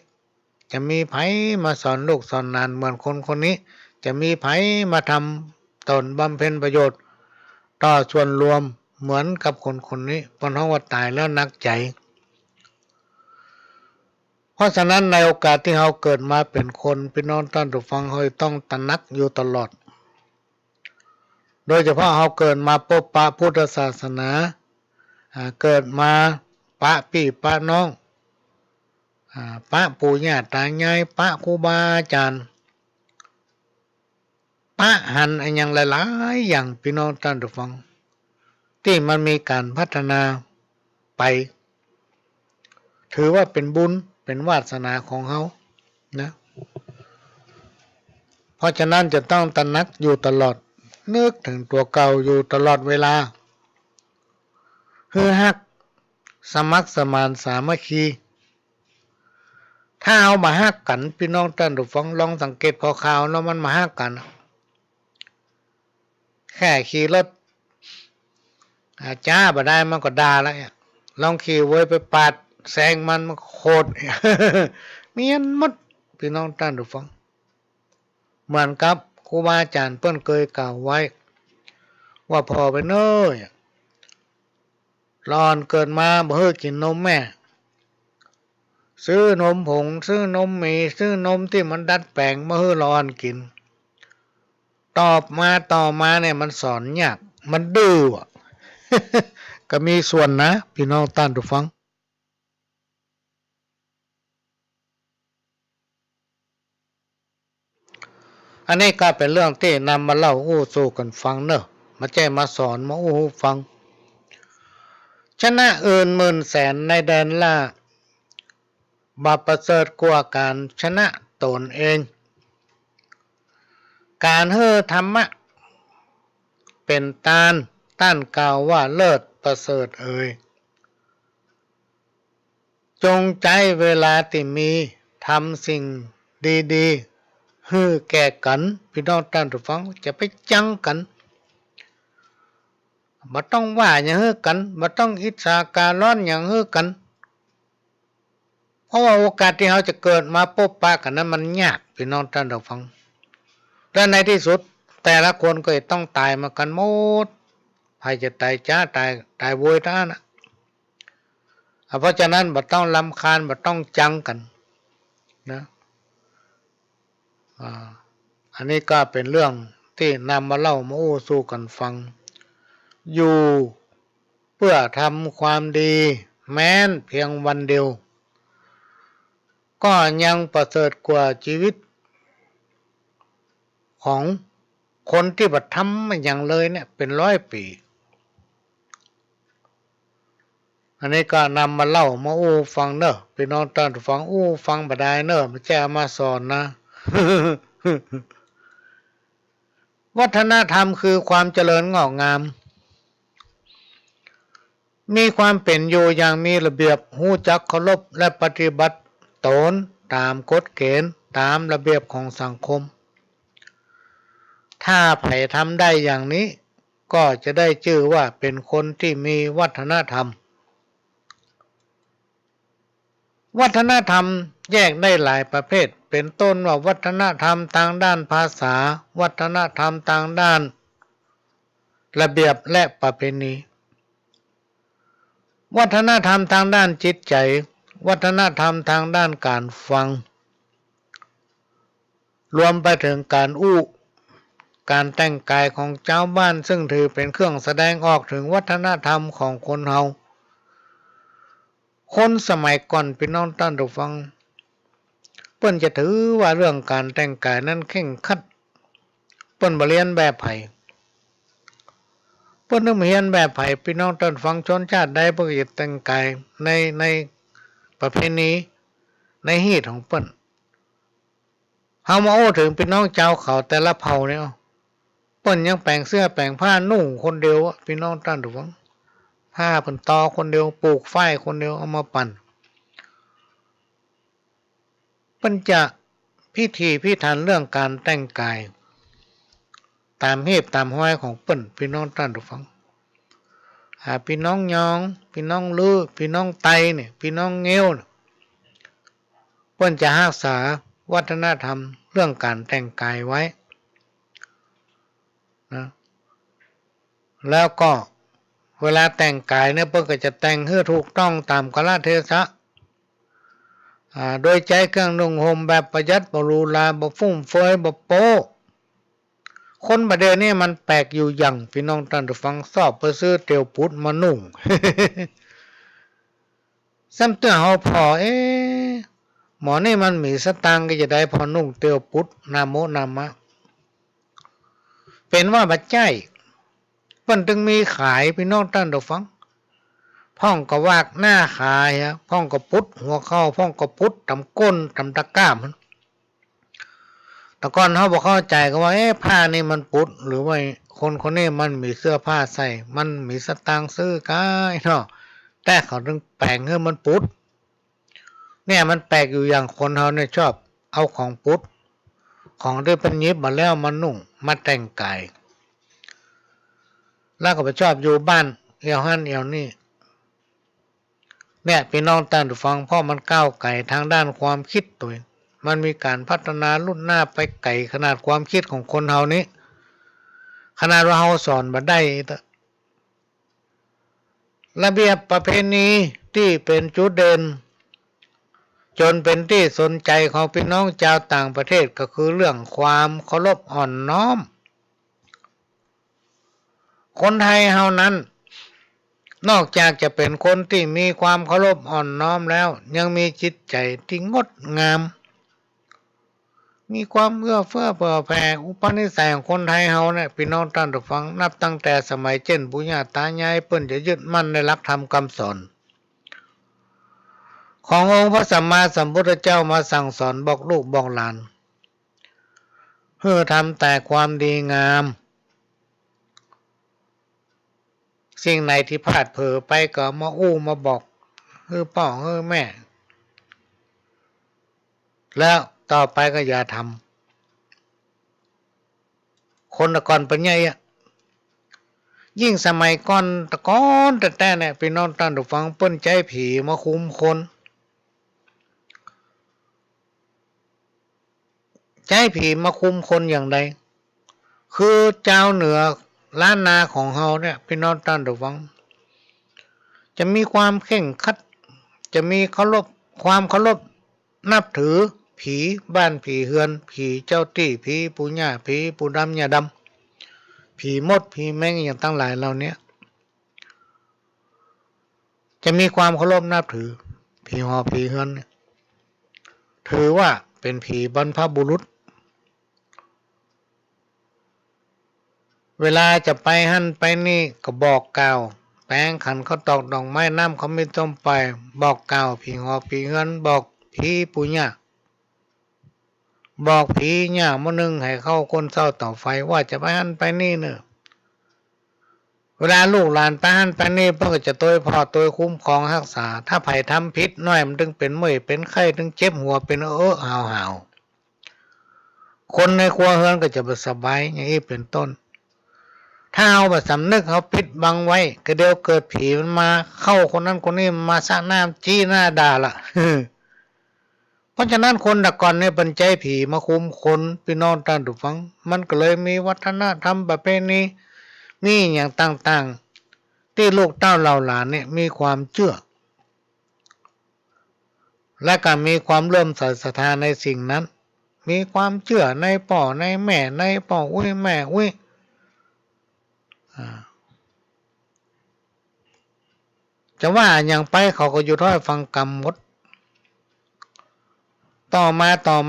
จะมีไผมาสอนลูกสอนหลานเหมือนคนนี้จะมีไผมาทำตนบำเพ็ญประโยชน์ต่อส่วนรวมเหมือนกับคนนี้เพราะเขาว่าตายแล้วนักใจเพราะฉะนั้นในโอกาสที่เราเกิดมาเป็นคนพี่น้องท่านผู้ฟังเราต้องตระหนักอยู่ตลอดโดยเฉพาะเราเกิดมาพบปะพุทธศาสนาเกิดมาปะพี่ปะน้องปะปู่ย่าตายายปะครูบาอาจารย์ ะหันอันยังหลายๆอย่างพี่น้องท่านผู้ฟังที่มันมีการพัฒนาไปถือว่าเป็นบุญเป็นวาสนาของเขานะเพราะฉะนั้นจะต้องตระหนักอยู่ตลอดนึกถึงตัวเก่าอยู่ตลอดเวลาคือฮักสมัครสมานสามัคคีถ้าเอามาฮักกันพี่น้องท่านผู้ฟังลองสังเกตข่าวๆแล้วมันมาฮักกันแค่ขี่รถจ้าบ่ได้มันก็ด่าแล้วลองขี่เว้ยไปปาดแซงมันโคตรเมียนหมดพี่น้องท่านผู้ฟังเหมือนกับครูบาอาจารย์เพิ่นเคยกล่าวไว้ว่าพอไปเน้อยรอนเกิดมาบ่ให้กินนมแม่ซื้อนมผงซื้อนมหมีซื้อนมที่มันดัดแปลงมาให้รอนกินต่อมาเนี่ยมันสอนยากมันดื้อ ก็มีส่วนนะพี่น้องท่านผู้ฟังอันนี้ก็เป็นเรื่องที่นำมาเล่าสู่กันฟังเนอะมาแจ้มาสอนมาฟังชนะหมื่นแสนในแดนล่าบาประเสริฐกว่าการชนะตนเองการเฮ่อธรรมะเป็นต้านกล่าวว่าเลิศประเสริฐจงใจเวลาที่มีทำสิ่งดีๆฮือแก่กันพี่น้องท่านผู้ฟังจะไปจังกันบ่ต้องว่าอย่างฮือกันบ่ต้องอิจฉาการ้อนอย่างฮือกันเพราะว่าโอกาสที่เราจะเกิดมาพบปะกันนั้นมันยากพี่น้องท่านผู้ฟังและในที่สุดแต่ละคนก็ต้องตายมากันหมดใครจะตายจ้าตายโวยท่านะเพราะฉะนั้นบ่ต้องรำคาญบ่ต้องจังกันนะอันนี้ก็เป็นเรื่องที่นำมาเล่ามาสู่กันฟังอยู่เพื่อทำความดีแม้นเพียงวันเดียวก็ยังประเสริฐกว่าชีวิตของคนที่บัดทำมันอย่างเลยเนี่ยเป็น100 ปีอันนี้ก็นำมาเล่ามาฟังเนอะพี่น้องท่านฟังฟังบ่ได้เนอะไม่ใช่เอามาสอนนะ วัฒนธรรมคือความเจริญงอกงามมีความเป็นอยู่อย่างมีระเบียบหูจักเคารพและปฏิบัติตนตามกฎเกณฑ์ตามระเบียบของสังคมถ้าใครทำได้อย่างนี้ก็จะได้ชื่อว่าเป็นคนที่มีวัฒนธรรมวัฒนธรรมแยกได้หลายประเภทเป็นต้นว่าวัฒนธรรมทางด้านภาษาวัฒนธรรมทางด้านระเบียบและประเพณีวัฒนธรรมทางด้านจิตใจวัฒนธรรมทางด้านการฟังรวมไปถึงการแต่งกายของเจ้าบ้านซึ่งถือเป็นเครื่องแสดงออกถึงวัฒนธรรมของคนเฮาคนสมัยก่อนพี่น้องท่านผู้ฟังเปิ้นจะถือว่าเรื่องการแต่งกายนั้นเคร่งครัดเปิ้นบ่เรียนแบบไผเปิ้นต้องเรียนแบบไผพี่น้องท่านฟังชนชาติใดเพิ่นจะแต่งกายในประเพณีในฮีตของเปิ้นเฮามาถึงพี่น้องเจ้าเขาแต่ละเผ่าเนี่ยเปิ้นยังแปลงเสื้อแปลงผ้านุ่งคนเดียวพี่น้องท่านผู้ฟังผ้าเปิ้นตอคนเดียวปลูกฝ้ายคนเดียวเอามาปั่นเปิ้นจะพิธีพิถันเรื่องการแต่งกายตามเหตุตามห้อยของเปิ้นพี่น้องท่านผู้ฟังพี่น้องยองพี่น้องลือพี่น้องไตเนี่ยพี่น้องเงี้ยวเปิ้นจะรักษาวัฒนธรรมเรื่องการแต่งกายไว้นะแล้วก็เวลาแต่งกายเนี่ยเปิ้นก็จะแต่งให้ถูกต้องตามกาลเทศะโดยใช้เครื่องนุ่งห่มแบบประหยัดบ่หรูหราบ่ฟุ่มเฟือยบ่โป๊คนบัดเดี๋ยวนี้มันแปลกอยู่อย่างพี่น้องท่านผู้ฟังชอบไปซื้อเตียวปุดมานุ่ง ซ้ำเตื้อเฮาพอหมอนี่มันมีสตางค์ก็จะได้พอนุ่งเตียวปุดนาโมนามะ เป็นว่าบัดใจมันจึงมีขายพี่น้องท่านผู้ฟังพ่องก็วากหน้าขายพ่องก็ปุดหัวเข้าพ่องก็ปุดตำก้นตำตะกร้ามันแต่ก่อนเขาบอกเข้าใจก็ว่าผ้านี่มันปุดหรือว่าคนนี้มันมีเสื้อผ้าใส่มันมีสตางค์ซื้อกายเนาะแต่เขาถึงแปลงให้มันปุดเนี่ยมันแปลกอยู่อย่างคนเขาเนี่ยชอบเอาของปุดของที่เป็นยิบมาแล้วมานุ่งมาแต่งกายแล้วก็ไปชอบอยู่บ้านเอวหันเอวนี่เนี่ยพี่น้องท่านผู้ฟังเพราะมันก้าวไกลทางด้านความคิดตัวเองมันมีการพัฒนารุ่นหน้าไปไกลขนาดความคิดของคนเฮานี้ขนาดว่าเฮาสอนมาได้ระเบียบประเพณีที่เป็นจุดเด่นจนเป็นที่สนใจของพี่น้องชาวต่างประเทศก็คือเรื่องความเคารพอ่อนน้อมคนไทยเฮานั้นนอกจากจะเป็นคนที่มีความเคารพอ่อนน้อมแล้วยังมีจิตใจที่งดงามมีความเอื้อเฟื้อเผื่อแผ่อุปนิสัยของคนไทยเฮาเนี่ยพี่น้องท่านผู้ฟังนับตั้งแต่สมัยเจ้นปู่ย่าตายายเปิ้นจะยึดมั่นในหลักธรรมคำสอนขององค์พระสัมมาสัมพุทธเจ้ามาสั่งสอนบอกลูกบอกหลานเพื่อทำแต่ความดีงามสิ่งไหนที่พลาดเผลอไปก็มาอู้มาบอกพ่อแม่แล้วต่อไปก็อย่าทำคนตะก่อนเป็นไงยิ่งสมัยก่อนตะก้อนแต่เนี่ยพี่น้องท่านผู้ฟังเปิ้นใจผีมาคุมคนใจผีมาคุมคนอย่างไรคือเจ้าเหนือล้านนาของเฮาเนี่ยพี่น้องท่านผู้ฟังจะมีความเข่งครัดจะมีความเคารพนับถือผีบ้านผีเฮือนผีเจ้าตี้ผีปู่ย่าผีปู่ดำย่าดำผีมดผีแมงอย่างตั้งหลายเหล่านี้จะมีความเคารพนับถือผีหอผีเฮือนถือว่าเป็นผีบรรพบุรุษเวลาจะไปหั่นไปนี่ก็บอกกล่าวแป้งขันเขาตอกดอกไม้น้ำเขาไม่ต้องไปบอกกล่าวผีหอผีเฮือนบอกผีปู่ย่าบอกผีย่ามื้อนึงให้เข้าคนเศร้าต่อไฟว่าจะไปหั่นไปนี่เนอะเวลาลูกหลานไปหั่นไปนี่เพิ่นก็จะตัวพ่อตัวคุ้มครองรักษาถ้าไผทำผิดน้อยมันถึงเป็นเมื่อยเป็นไข้ถึงเจ็บหัวเป็นหาวคนในครัวเฮือนก็จะบ่สบายอย่างนี้เป็นต้นถ้าเอาแบบสำนึกเขาปิดบังไว้ก็เดี๋ยวเกิดผีมันมาเข้าคนนั้นคนนี้มาสะน้ำจี้หน้าด่าละ เพราะฉะนั้นคนแต่ก่อนเนี่ยเป็นใจผีมาคุมคนพี่น้องท่านผู้ฟังมันก็เลยมีวัฒนธรรมประเพณีมีอย่างต่างๆที่ลูกเต้าเหล่าหลานเนี่ยมีความเชื่อและก็มีความเริ่อมใส่ศรัทธาในสิ่งนั้นมีความเชื่อในพ่อในแม่ในพ่อแม่จะว่าอย่างไปเขาก็อยู่ท้อยฟังกรรมหมดต่อ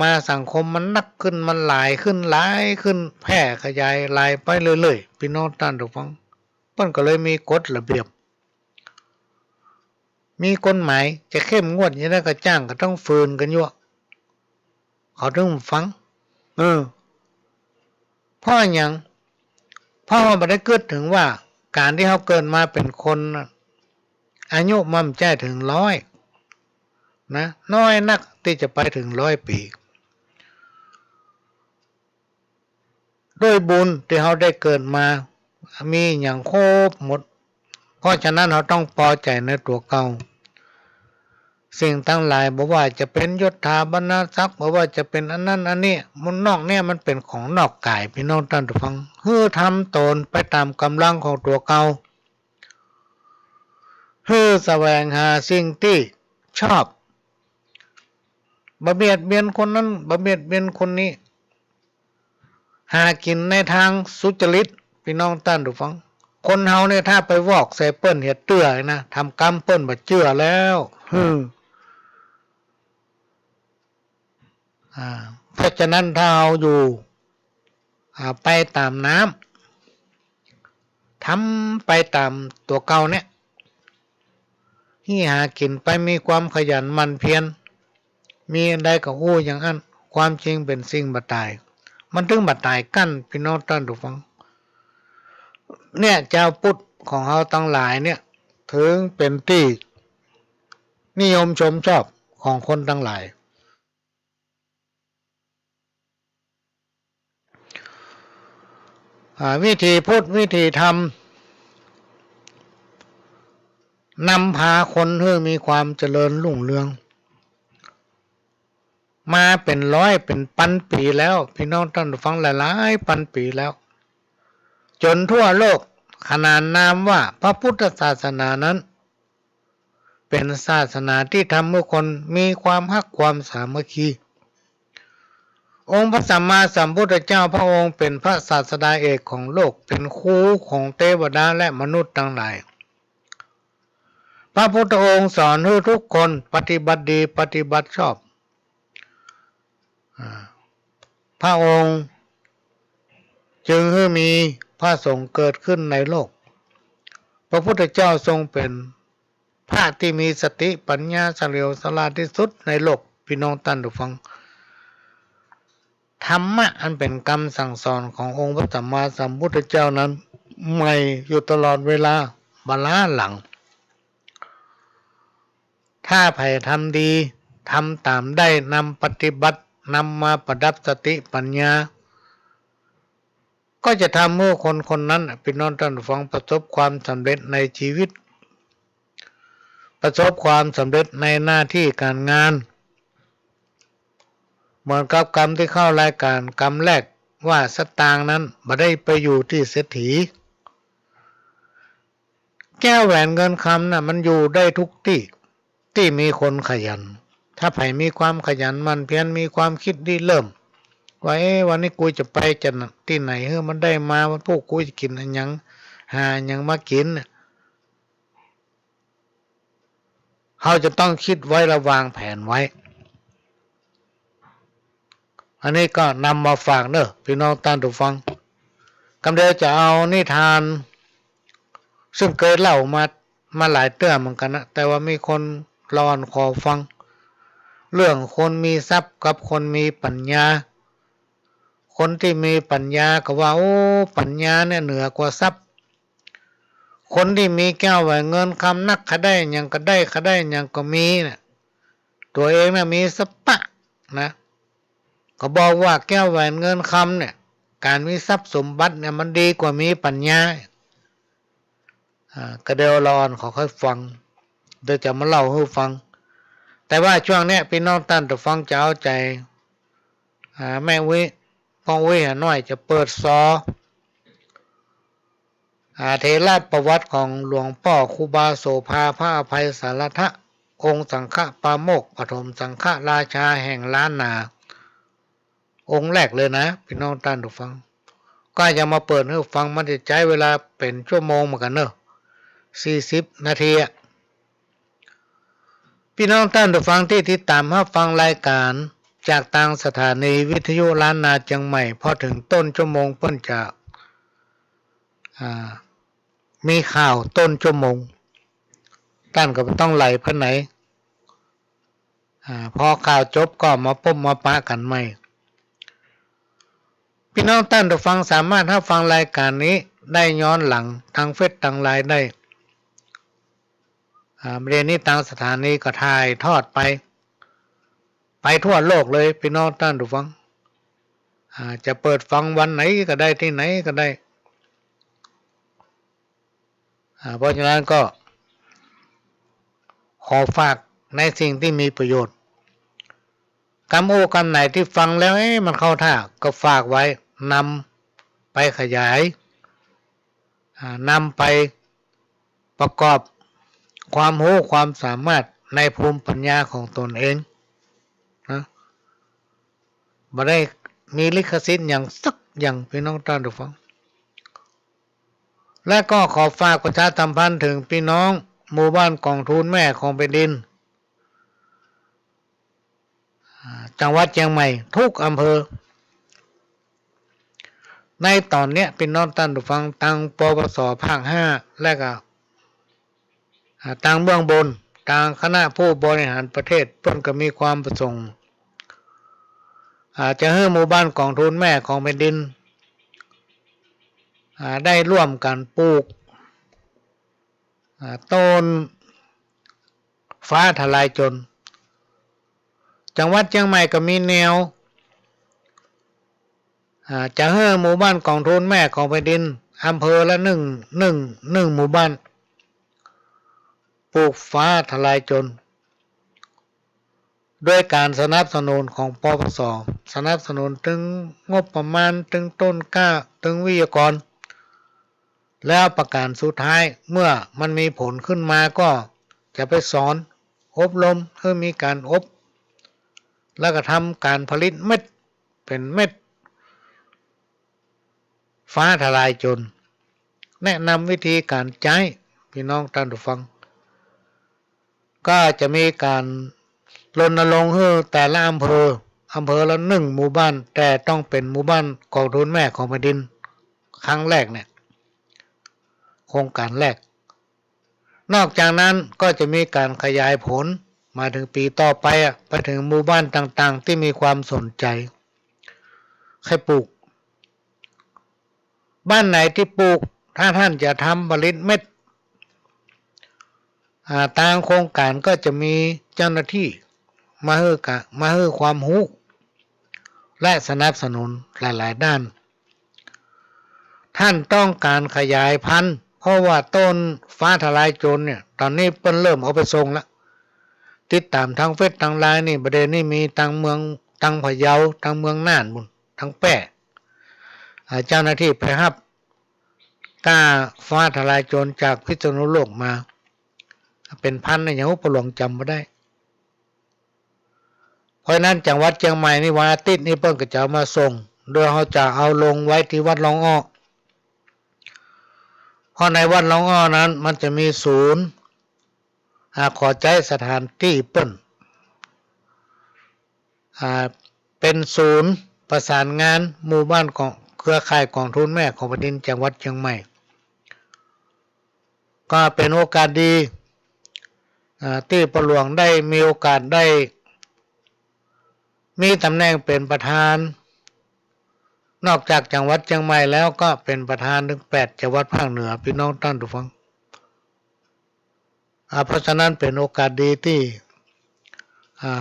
มาสังคมมันนักขึ้นมันหลายขึ้นแพร่ขยายหลายไปเรื่อยๆพี่น้องท่านผู้ฟังเพิ่นก็เลยมีกฎระเบียบมีกฎหมายจะเข้มงวดอย่างนั้นก็จ้างก็ต้องฝืนกันอยู่เขาถึงฟังเพราะอย่างเพราะว่าบ่ได้เกิดถึงว่าการที่เขาเกิดมาเป็นคนอายุมั่นใจถึง100นะน้อยนักที่จะไปถึง100 ปีด้วยบุญที่เขาได้เกิดมามีอย่างครบหมดเพราะฉะนั้นเราต้องพอใจในตัวเก่าสิ่งทั้งหลายบอกว่าจะเป็นยศถาบรรณาศักดิ์บอกว่าจะเป็นอันนั้นอันนี้มันนอกเนี่ยมันเป็นของนอกกายพี่น้องท่านผู้ฟังเพื่อทำตนไปตามกำลังของตัวเก่าเพื่อแสวงหาสิ่งที่ชอบบะเบียดเบียนคนนั้นบะเบียดเบียนคนนี้หากินในทางสุจริตพี่น้องท่านผู้ฟังคนเฮาเนี่ยถ้าไปวอกใส่เปิ้นเฮ็ดเตื้อนะทำกรรมเปิ้นบ่เชื่อแล้วเพราะฉะนั้นถ้าเอาอยู่ไปตามน้ ทำไปตามตัวเก่าเนี่ยที่หากินไปมีความขยันหมั่นเพียรมีอันใดก็อู้อย่างนั้นความจริงเป็นสิ่งบัดตายมันถึงบัดตายกั้นพี่น้องท่านผู้ฟังเนี่ยเจ้าพุทธของเราทั้งหลายเนี่ยถึงเป็นที่นิยมชมชอบของคนทั้งหลายวิธีพุทธวิธีธรรมนำพาคนให้มีความเจริญรุ่งเรืองมาเป็นร้อยเป็นพันปีแล้วพี่น้องท่านฟังหลายๆพันปีแล้วจนทั่วโลกขนานนามว่าพระพุทธศาสนานั้นเป็นศาสนาที่ทำให้คนมีความฮักความสามัคคีองค์พระสัมมาสัมพุทธเจ้าพระองค์เป็นพระศาสดาเอกของโลกเป็นครูของเทวดาและมนุษย์ทั้งหลายพระพุทธองค์สอนให้ทุกคนปฏิบัติดีปฏิบัติชอบพระองค์จึงให้มีพระสงฆ์เกิดขึ้นในโลกพระพุทธเจ้าทรงเป็นพระที่มีสติปัญญาเฉลียวฉลาดที่สุดในโลกพี่น้องท่านผู้ฟังธรรมะอันเป็นคำสั่งสอนขององค์พระสัมมาสัมพุทธเจ้านั้นใหม่อยู่ตลอดเวลาบาลาหลังถ้าใครทำดีทำตามได้นำปฏิบัตินำมาประดับสติปัญญาก็จะทำให้คนคนนั้นพี่น้องท่านฟังประสบความสำเร็จในชีวิตประสบความสำเร็จในหน้าที่การงานเหมือนกับกรรมที่เข้ารายการกรรมแรกว่าสตางค์นั้นไม่ได้ไปอยู่ที่เศรษฐีแก้วแหวนเงินคำน่ะมันอยู่ได้ทุกที่มีคนขยันถ้าใครมีความขยันมันเพียรมีความคิดดีเริ่มว่าวันนี้กูจะไปจะที่ไหนมันได้มาวันพวกกูจะกินอันยังหายังมากินเขาจะต้องคิดไว้ระวางแผนไว้อันนี้ก็นำมาฝากเนอะพี่น้องท่านผู้ฟังกำเดียวจะเอานิทานซึ่งเคยเล่ามาหลายเตื้อเหมือนกันนะแต่ว่ามีคนรอนขอฟังเรื่องคนมีทรัพย์กับคนมีปัญญาคนที่มีปัญญาก็ว่าโอ้ปัญญาเนี่ยเหนือกว่าทรัพย์คนที่มีแก้วแหวนเงินคำนักเขาได้ยังก็ได้เขาได้ยังก็มีเนี่ยตัวเองน่ะมีสัพพะนะก็บอกว่าแก้วแหวนเงินคำเนี่ยการมีทรัพย์สมบัติเนี่ยมันดีกว่ามีปัญญาก็เดี๋ยวรอขอค่อยฟังเดี๋ยวจะมาเล่าให้ฟังแต่ว่าช่วงนี้พี่น้องท่านจะฟังจะเอาใจแม่วิพ่อวิน้อยจะเปิดซอเทราประวัติของหลวงพ่อครูบาโสภาพระอภัยสารทะองค์สังฆปาโมกข์ปฐมสังฆราชาแห่งล้านนาองค์แรกเลยนะพี่น้องท่านผู้ฟังก็จะมาเปิดให้ฟังมันจะใช้เวลาเป็นชั่วโมงเหมือนกันเนอะ40 นาทีพี่น้องท่านผู้ฟังที่ติดตามรับฟังรายการจากทางสถานีวิทยุล้านนาเชียงใหม่พอถึงต้นชั่วโมงเพิ่นจะมีข่าวต้นชั่วโมงท่านก็ต้องไหลเพื่อไหนพอข่าวจบก็มาพบมาปะกันใหม่พี่น้องท่านผู้ฟังสามารถรับฟังรายการนี้ได้ย้อนหลังทางเฟซทางไลน์ได้เรียนนี้ทางสถานีก็ถ่ายทอดไปทั่วโลกเลยพี่น้องท่านผู้ฟังจะเปิดฟังวันไหนก็ได้ที่ไหนก็ได้เพราะฉะนั้นก็ขอฝากในสิ่งที่มีประโยชน์คำโอ้คำไหนที่ฟังแล้วมันเข้าท่าก็ฝากไว้นำไปขยายนำไปประกอบความรู้ความสามารถในภูมิปัญญาของตนเองนะไม่ได้มีลิขสิทธิ์อย่างสักอย่างพี่น้องท่านผู้ฟังและก็ขอฝากประชาสัมพันธ์ถึงพี่น้องหมู่บ้านกองทุนแม่ของแผ่นดินจังหวัดเชียงใหม่ทุกอำเภอ ในตอนเนี้ยพี่น้องท่านผู้ฟังทางปปสภาค5และก็ทางเบื้องบนทางคณะผู้บริหารประเทศเพิ่นก็มีความประสงค์จะให้หมู่บ้านกองทุนแม่ของแผ่นดินได้ร่วมกันปลูกต้นฟ้าทลายโจรจังหวัดเชียงใหม่ก็มีแนวจะให้หมู่บ้านกองทุนแม่ของแผ่นดินอำเภอละหนึ่งหมู่บ้านปลูกฟ้าทลายโจรด้วยการสนับสนุนของปปสสนับสนุนถึงงบประมาณถึงต้นกล้าถึงวิทยากรแล้วประการสุดท้ายเมื่อมันมีผลขึ้นมาก็จะไปสอนอบรมเพื่อมีการอบแล้วก็ทำการผลิตเม็ดเป็นเม็ดฟ้าทลายโจรแนะนำวิธีการใช้พี่น้องท่านผู้ฟังก็จะมีการรณรงค์ให้แต่ละอำเภอละ1หมู่บ้านแต่ต้องเป็นหมู่บ้านกองทุนแม่ของแผ่นดินครั้งแรกเนี่ยโครงการแรกนอกจากนั้นก็จะมีการขยายผลมาถึงปีต่อไปไปถึงหมู่บ้านต่างๆที่มีความสนใจให้ปลูกบ้านไหนที่ปลูกถ้าท่านจะทำผลิตเม็ดทางโครงการก็จะมีเจ้าหน้าที่มาให้ความรู้และสนับสนุนหลายๆด้านท่านต้องการขยายพันธุ์เพราะว่าต้นฟ้าทลายโจรเนี่ยตอนนี้เพิ่นเริ่มเอาไปส่งแล้วติดตามทางเฟซทางไลน์นี่ประเด็นนี้มีทางเมืองทางพะเยาทางเมืองน่านบุญทางแป้เจ้าหน้าที่ไปรับกล้าฟ้าทลายโจรจากพิษณุโลกมาเป็นพันนะอย่างพระหลวงจำไม่ได้เพราะนั้นจังหวัดเชียงใหม่นี่วันอาทิตย์นี่เพิ่นก็จะมาส่งโดยเขาจะเอาลงไว้ที่วัดหลวงอ้อเพราะในวัดหลวงอ้อนั้นมันจะมีศูนย์ขอใจสถานที่เปิ้นเป็นศูนย์ประสานงานหมู่บ้านของเครือข่ายกองทุนแม่ของแผ่นดินจังหวัดเชียงใหม่ก็เป็นโอกาสดีที่ประหลวงได้มีโอกาสได้มีตำแหน่งเป็นประธานนอกจากจังหวัดเชียงใหม่แล้วก็เป็นประธานถึง8จังหวัดภาคเหนือพี่น้องท่านผู้ฟังเพราะฉะนั้นเป็นโอกาสดีที่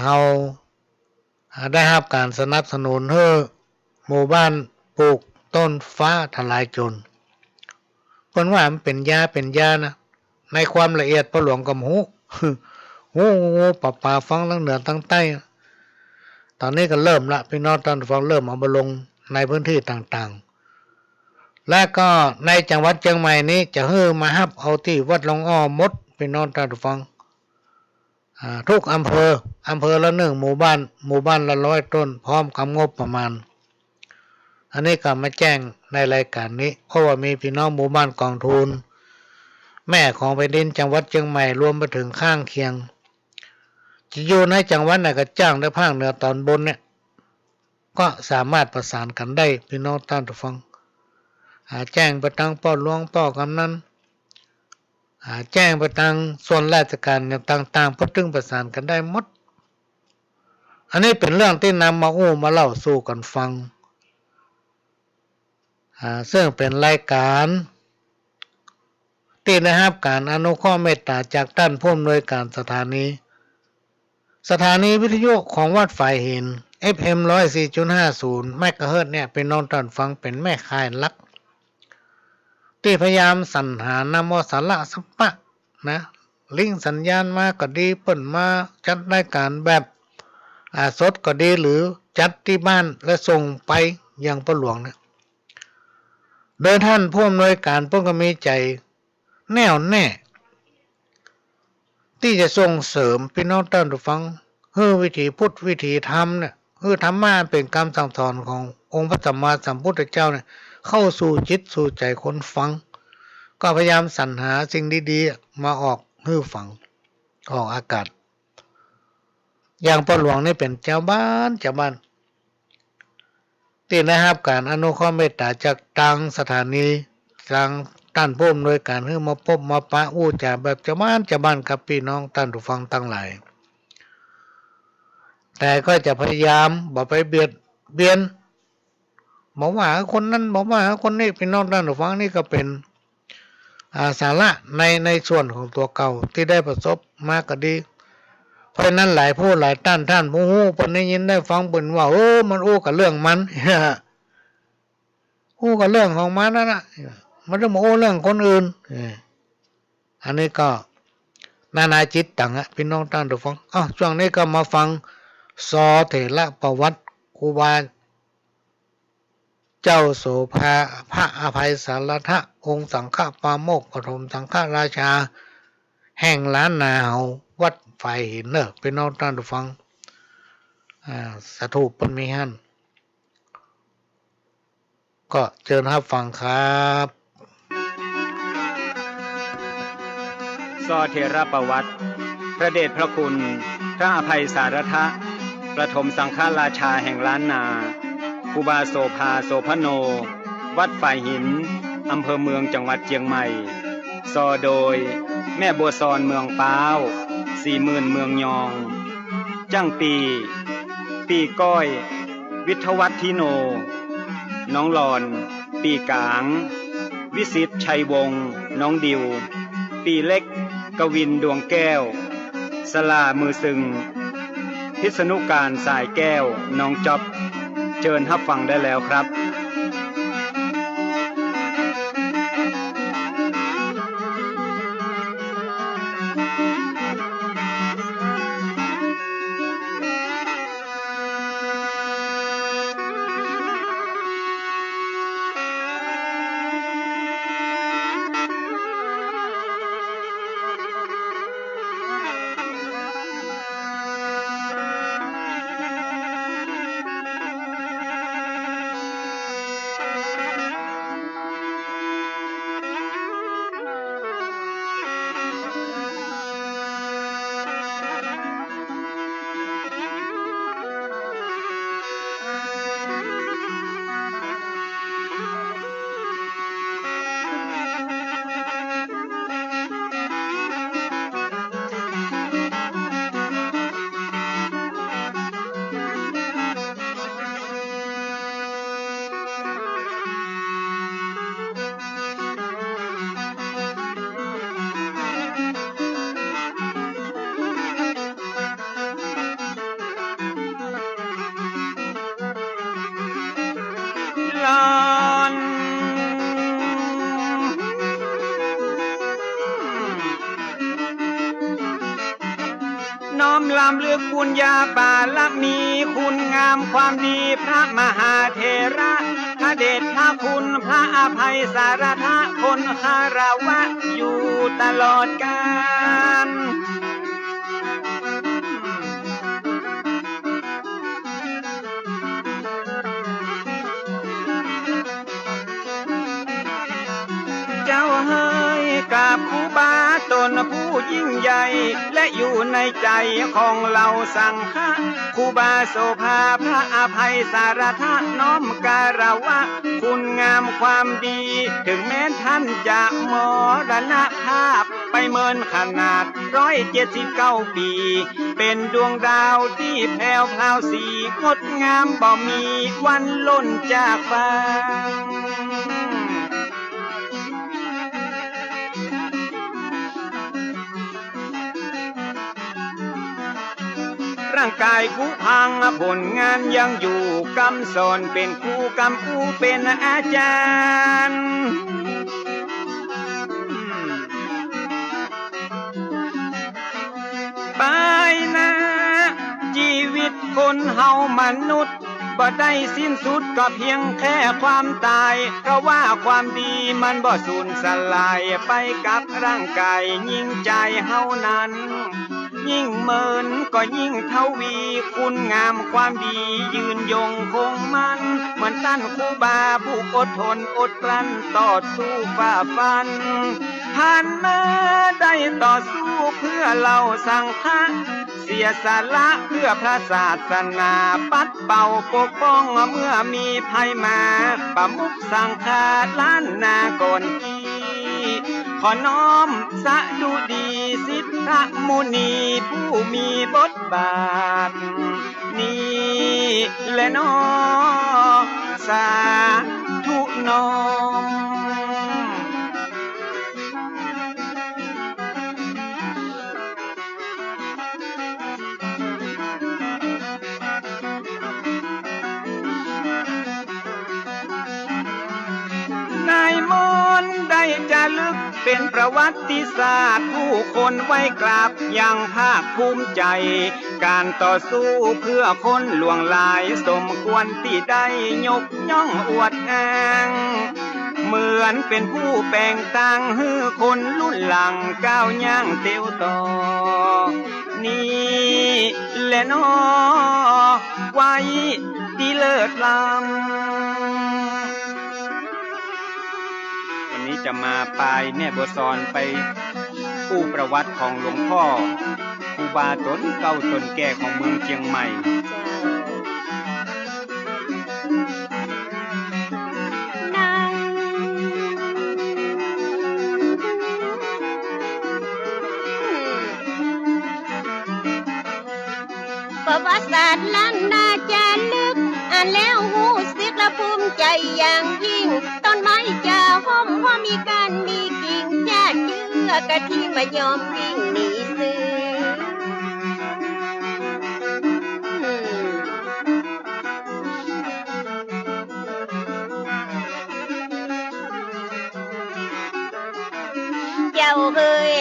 เราได้รับการสนับสนุนให้หมู่บ้านปลูกต้นฟ้าทลายโจรเพิ่นว่ามันเป็นยานะในความละเอียดประหลวงกับหูป่าฟังทั้งเหนือทั้งใต้ตอนนี้ก็เริ่มละพี่น้องท่านผู้ฟังเริ่มเอามาลงในพื้นที่ต่างๆและก็ในจังหวัดเชียงใหม่นี้จะให้มารับเอาที่วัดหลวงอ้อมดพี่น้องท่านผู้ฟังทุกอำเภอละ1หมู่บ้านละ100ต้นพร้อมกับงบประมาณอันนี้ก็มาแจ้งในรายการนี้เพราะว่ามีพี่น้องหมู่บ้านกองทุนแม่ของแผ่นดินจังหวัดเชียงใหม่รวมไปถึงข้างเคียงจะอยู่ในจังหวัดไหนก็จ้างในภาคเหนือตอนบนเนี่ยก็สามารถประสานกันได้พี่น้องท่านผู้ฟังแจ้งไปทางป้อหลวงป้อกำนันแจ้งไปทางส่วนราชการต่างๆเพื่อถึงประสานกันได้หมดอันนี้เป็นเรื่องที่นำมามาเล่าสู่กันฟังซึ่งเป็นรายการที่ได้รับการอนุเคราะห์เมตตาจากท่านผู้อำนวยการสถานีวิทยุของวัดฝ่ายหิน FM 104.50 เมกะเฮิรตซ์เนี่ยเป็นน้องท่านฟังเป็นแม่ข่ายหลักที่พยายามสรรหานำเอาสาระสัมปะนะลิงก์สัญญาณมาก็ดีเปิ่นมาจัดรายการแบบสดก็ดีหรือจัดที่บ้านและส่งไปยังประหลวงนะโดยท่านผู้อำนวยการเพิ่งก็มีใจแน่วแน่ที่จะส่งเสริมพี่น้องท่านผู้ฟังให้วิถีพุทธวิถีธรรมเนี่ยคือธรรมะเป็นคำสั่งสอนขององค์พระสัมมาสัมพุทธเจ้าเนี่ยเข้าสู่จิตสู่ใจคนฟังก็พยายามสรรหาสิ่งดีๆมาออกให้ฟังออกอากาศอย่างพ่อหลวงนี่เป็นเจ้าบ้านที่ ที่นะครับการอนุเคราะห์เมตตาจากตังสถานีทางต้านพุ่มโดยการให้มาพบมาปะอู้จาแบบจะบ้านกับพี่น้องท่านผู้ฟังทั้งหลายแต่ก็จะพยายามบ่ไปเบียดเบียนบอกว่าคนนั้นบอกว่าคนนี้พี่น้องท่านผู้ฟังนี่ก็เป็นสาระในส่วนของตัวเก่าที่ได้ประสบมาก็ดีเพราะนั้นหลายผู้หลายท่านผู้ฮู้เพิ่นได้ยินได้ฟังเพิ่นว่ามันอู้กับเรื่องมันอู้กับเรื่องของมันนั่นน่ะมันจะมาอู้เรื่องคนอื่นอันนี้ก็นานาจิตต่างพี่น้องท่านผู้ฟังช่วงนี้ก็มาฟังสอเถระประวัติครูบาเจ้าโสภาพระอภัยสารทะองค์สังฆปาโมกข์ปฐมสังฆราชาแห่งล้านนาเฮาวัดไฟหินพี่น้องท่านผู้ฟังสถูปเพิ่นมีหั่นก็เชิญรับฟังครับสอเถระประวัติพระเดชพระคุณพระอภัยสารทะประถมสังฆราชาแห่งล้านนาครูบาโสภาโสพโนวัดฝ่ายหินอำเภอเมืองจังหวัดเชียงใหม่ซอโดยแม่บัวซอนเมืองป้าว40,000เมืองยองจังปีก้อยวิทวัฒทิโนน้องหลอนปีกางวิสิตชัยวงศ์น้องดิวปีเล็กกวินดวงแก้วสลามือซึงพิษณุการสายแก้วน้องจ๊อบเชิญรับฟังได้แล้วครับน้อมลำลึกบุญญาบารมีคุณงามความดีพระมหาเถระพระเดชพระคุณพระอภัยสารทะคนคารวะอยู่ตลอดกาลเจ้าเฮ้ยกับครูบาตนผู้ยิ่งใหญ่และอยู่ในใจของเราสังฆะครูบาโสภาพระอภัยสารทะน้อมการวะคุณงามความดีถึงแม้ท่านจะมรณภาพไปเมินขนาด179 ปีเป็นดวงดาวที่แผ่วพราวสีงดงามบ่มีวันล่นจากฟ้าร่างกายผู้พังผลงานยังอยู่กำสอนเป็นครูกำผู้เป็นอาจารย์ไปนะชีวิตคนเฮามนุษย์บ่ได้สิ้นสุดก็เพียงแค่ความตายเพราะว่าความดีมันบ่สูญสลายไปกับร่างกายยิ่งใจเฮานั้น ยิ่งเมินก็ยิ่งเท่าวีคุณงามความดียืนยงคงมันเหมือนท่านครูบาผู้อดทนอดกลั้นต่อสู้ฝ่าฟันผ่านมาได้ต่อสู้เพื่อเราสังฆะเสียสละเพื่อพระศาสนาปัดเป่าปกป้องเมื่อมีภัยมาประมุขสังฆาล้านนาก่อนกีขอน้อมสะดุดีสิทธมุนีผู้มีบทบาทนี้และน้อสาธุน้อมนายมนได้จะลึกเป็นประวัติศาสตร์ผู้คนไว้กราบยังภาคภูมิใจ การต่อสู้เพื่อคนหลวงหลายสมควรที่ได้ยกย่องอวดอ้างเหมือนเป็นผู้แปลงต่างให้คนรุ่นหลังก้าวย่างเตียวต่อนี่แหละน้อไว้ที่เลิศล้ำวันนี้จะมาปลายแน่บัวซอนไปผู้ประวัติของหลวงพ่อครูบาตนเก่าตนแก่ของเมืองเชียงใหม่ประวัติศาสตร์ล้านนาจะลึกอ่านแล้วหูสึกและภูมิใจอย่างยิ่งต้นไม้จะห้อมว่ามีการมีกิ่งญาติเยื่อกะทิมายอมวิ่งหนีซื้อเจ้าเอ่ย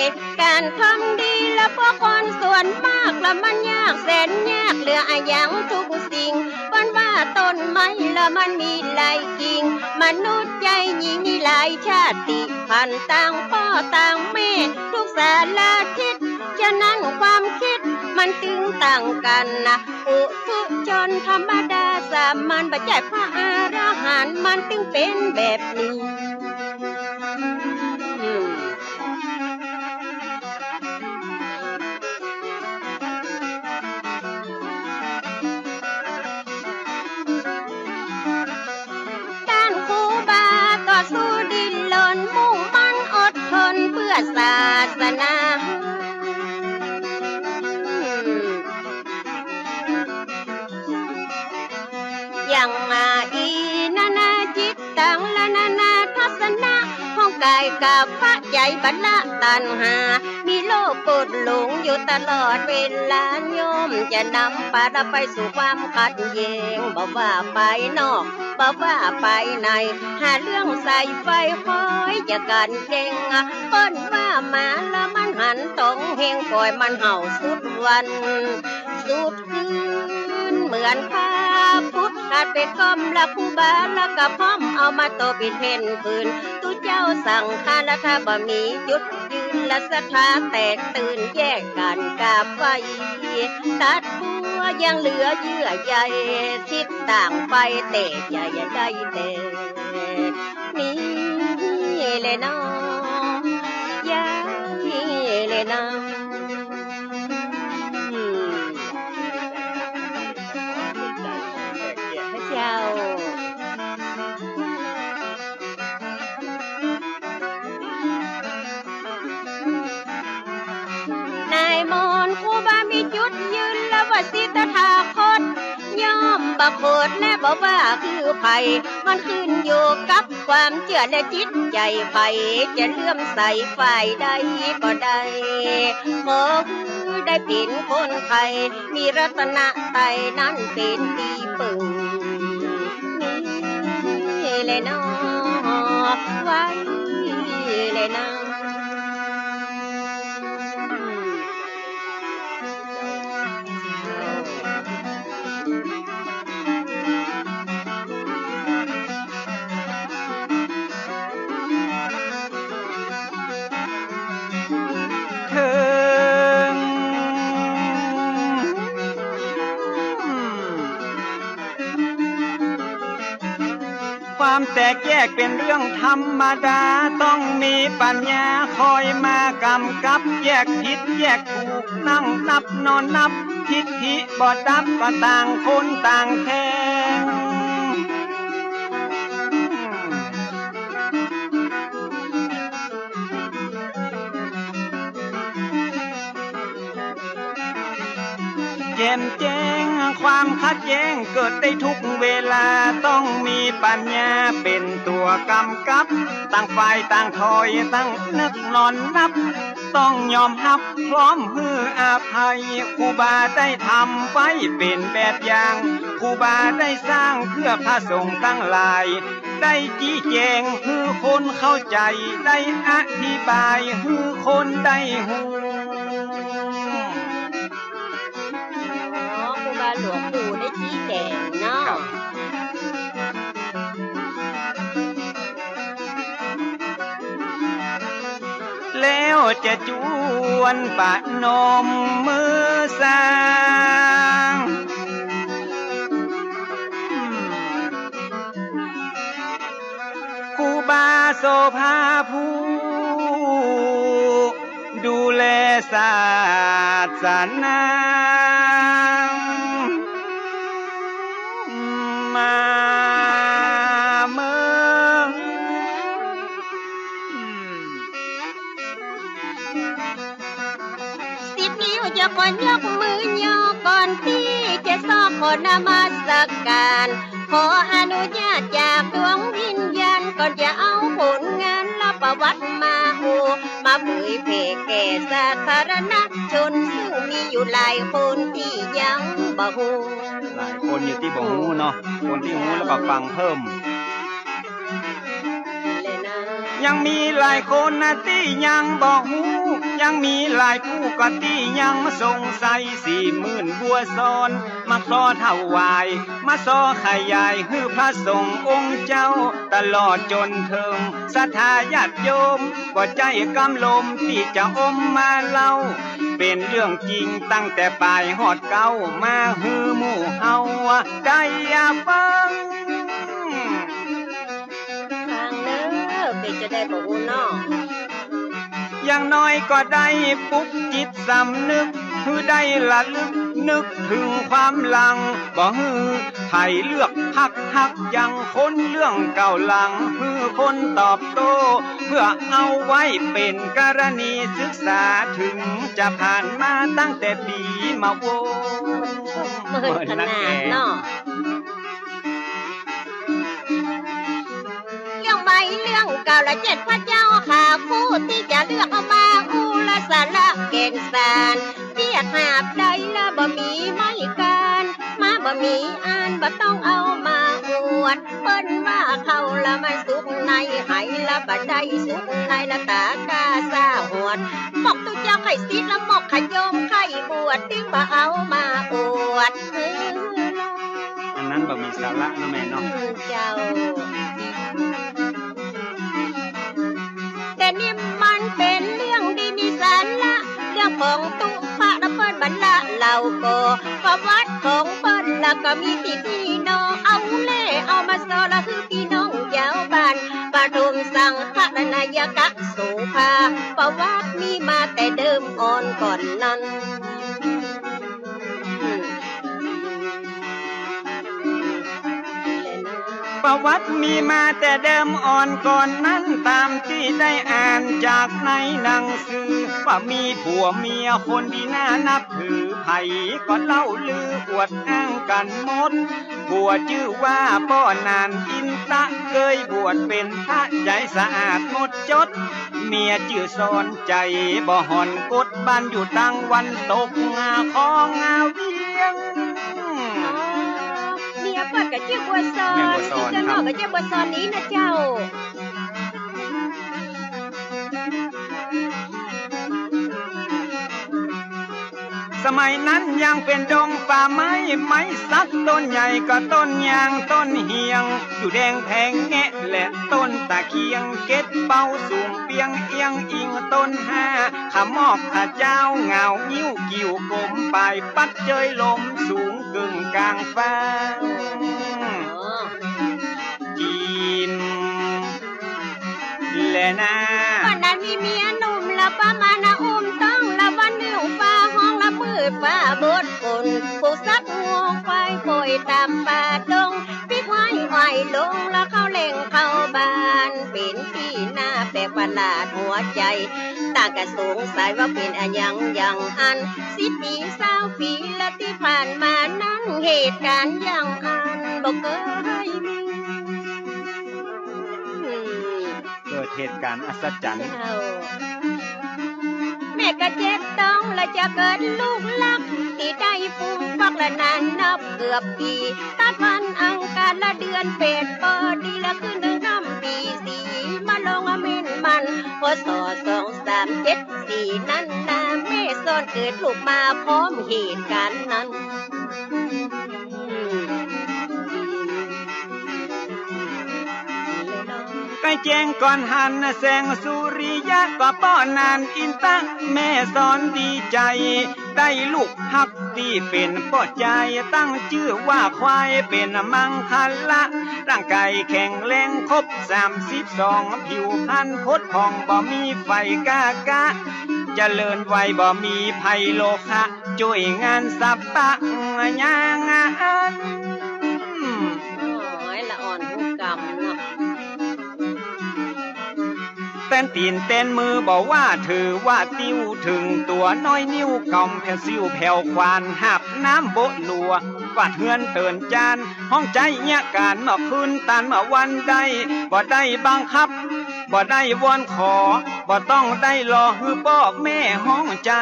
การทำดีและพวกคนส่วนมากและมันยากแสนยากเหลืออะอย่างทุกสิ่งวันว่าต้นไม้และมันมีหลายกิ่งมนุษย์ใจหญิงมีหลายชาติพันธุ์ต่างพ่อต่างแม่ทุกสารทิศฉะนั้นความคิดมันถึงต่างกันนะปุถุชนธรรมดาสามัญปัจจัยพระอรหันต์มันถึงเป็นแบบนี้สู้ดิ้นรนมุ่งมั่นอดทนเพื่อศาสนาอย่างมาอีนานาจิตตังละนานาทัศนะห้องกายกับพระใจบรรละตัณหามีโลกกดหลงอยู่ตลอดเวลาโยมจะนำพาเราไปสู่ความขัดแย้งบอกว่าไปนอกบอกว่าไปในหาเรื่องใส่ไฟคอยจะกันเก่งเปิ้นว่ามาแล้วมันหันตรงเฮงปล่อยมันเห่าสุดวันสุดคืนเหมือนพาพุทธขาดเป็นกอมละคูบาแล้วก็พร้อมเอามาโตเป็นเพนคืนตุเจ้าสั่งคาละถ้าบ่มีจุดยืนและศรัทธาแตกตื่นแยกกันกาบไฟตัดบัวยังเหลือเยื่อใยทิศต่างไปเตะใหญ่ได้เตะนี่เลยน้องยายเลยน้องเจ้านายมนครูบามีจุดยืนและว่าสิทธาคตย่อมบักโคดและบอกว่าคือไผมันขึ้นอยู่กับความเชื่อและจิตใจไผจะเลื่อมใสฝ่ายใดก็ได้ขอคือได้เป็นคนไทยมีรัตนไตรนั้นเป็นตีปึงนี่เลยน้อไว้เลยน้อ แตกแยกเป็นเรื่องธรรมดาต้องมีปัญญาคอยมากำกับแยกผิดแยกถูกนั่งนับนอนนับทิฏฐิบ่ดับก็ต่างคนต่างแทงแจ่มแจ้งความขัดแย้งเกิดได้ทุกเวลาต้องมีปัญญาเป็นตัวกำกับต่างฝ่ายต่างถอยตั้งนึกนอนนับต้องยอมรับพร้อมฮืออภัยครูบาได้ทำไว้เป็นแบบอย่างครูบาได้สร้างเพื่อพระสงฆ์ทั้งหลายได้ชี้แจงฮือคนเข้าใจได้อธิบายฮือคนได้หูหลวงปู่ได้ชี้แจงเนาะแล้วจะจวนปะนมมือสร้างครูบาโสภาผู้ดูแลศาสนามาเมืองสิบนิ้วจะก่อนยกมือย่อก่อนที่จะสอบขอนมัสการขออนุญาตจากดวงวิญญาณก่อนจะเอาผลงานและประวัติมามาเผยแผ่แก่สาธารณชนซึ่งมีอยู่หลายคนที่ยังบ่ฮู้หลายคนอยู่ที่บ่ฮู้เนาะคนที่ฮู้แล้วก็ฟังเพิ่มยังมีหลายคนนะที่ยังบ่ฮู้ยังมีหลายผู้ก็ที่ยังสงสัย40,000บัวซ้อนมาขอถวายมาซอขยายฮือพระสงฆ์องค์เจ้าตลอดจนถึงศรัทธาญาติโยมบ่ใจกำลมที่จะอมมาเล่าเป็นเรื่องจริงตั้งแต่ปลายฮอดเก้ามาฮือหมู่เฮาได้ฟังจะได้บ่ฮู้เนาะอย่างน้อยก็ได้ปลุกจิตสำนึกคือได้ละลึกนึกถึงความหลังบ่ฮือไผเลือกฮักยังคนเรื่องเก่าหลังฮือคนตอบโต้เพื่อเอาไว้เป็นกรณีศึกษาถึงจะผ่านมาตั้งแต่ปีมาโวเปิดขนาดเนาะเรื่องเก่าละ7พระเจ้าค่ะผู้ที่จะเลือกเอามาอูละสาระเก่งสารเทียบหาบใดละบ่มีไม่การมาบ่มีอ่านบ่ต้องเอามาอวดเปิ้นว่าเขาละมันสุขในไหละบ่ได้สุขในละตากาซาหวดบอกตุเจ้าไข่ซิดละหมอกไข่โยมไข่บวชติ้งบ่เอามาอวดอันนั้นบ่มีสาระนะแม่เนาะเจ้าแต่นี่มันเป็นเรื่องดีมีสาระเรื่องของตุพระและเปิ้นบรรละเหล่าก็ประวัติของเปิ้นแล้วก็มีพี่น้องเอาเล่เอามาสอนละคือพี่น้องยาวบ้านปฐมสังฆนายกะโสภาประวัติมีมาแต่เดิมอ่อนก่อนนั้นประวัติมีมาแต่เดิมอ่อนก่อนนั้นตามที่ได้อ่านจากในหนังสือว่ามีผัวเมียคนที่น่านับถือไผก็เล่าลืออวดอ้างกันหมดผัวชื่อว่าป้อนานอินตะเคยบวชเป็นพระใจสะอาดหมดจดเมียชื่อสอนใจบ่หอนกดบ้านอยู่ตั้งวันตกงาของงาเวียงเปิดกับเจ้าบัวซอนที่จะนอกกับเจ้าบัวซอนนี้นะเจ้าสมัยนั้นยังเป็นดงป่าไม้สักต้นใหญ่ก็ต้นยางต้นเหียงอยู่แดงแพงแงะและต้นตะเคียงเก็ดเป้าสูงเปียงเอียงอิงต้นห้าขมอกขะเจ้าเงายิ้วกิ่วกลมปลายปัดเจยลมสูงกึ่งกลางฟ้าจีน นะ วันนั้นมีเมียหนุ่มละประมาณนะอุ้มต้องละวันหนึ่งฟ้าห้องละมืดฟ้าบดฝนผู้ซักงวงควายโอยตามป่าดงพี่ควายไหวลงแล้วเข้าเล่งเข้าบ้านเป็นที่หน้าแปลกประหลาดหัวใจตากระสงสัยว่าเป็นอะอย่างอัน10 ปี20 ปีและที่ผ่านมานั้นเหตุการณ์อย่างอันบอกเคยมี เกิดเหตุการณ์อัศจรรย์ แม่ก็เจ็บต้องและจะเกิดลูกลักที่ได้ฟูมฟักละนานนับเกือบปีตัดวันอังคารละเดือนเป็ดปอดีละขึ้นหนึ่งน้ำปีสี่มาลงอเมนมันพศ2374นั้นนาแม่ซ่อนเกิดลูกมาพร้อมเหตุการณ์นั้นใกล้แจ้งก่อนหันแสงสุริยะก็ป้อนนานอินตั้งแม่สอนดีใจได้ลูกฮักดีเป็นป้อใจตั้งชื่อว่าควายเป็นมังคละร่างกายแข็งแรงครบ32ผิวพรรณพดผ่องบ่มีไฟกากะเจริญไวบ่มีภัยโลคะช่วยงานสับปะยางอันละอ่อนหูกำเนาะเต้นตีนเต้นมือบอกว่าถือว่าติ้วถึงตัวน้อยนิ้วกำแผ่วซิวแผ่วควานหับน้ำโบลัววาดเฮือนเตือนจานห้องใจเนี่ยการเมื่อคืนตันเมื่อวันใดบ่ได้บังคับบ่ได้วอนขอบ่ต้องได้รอฮือป้อแม่ห้องใจ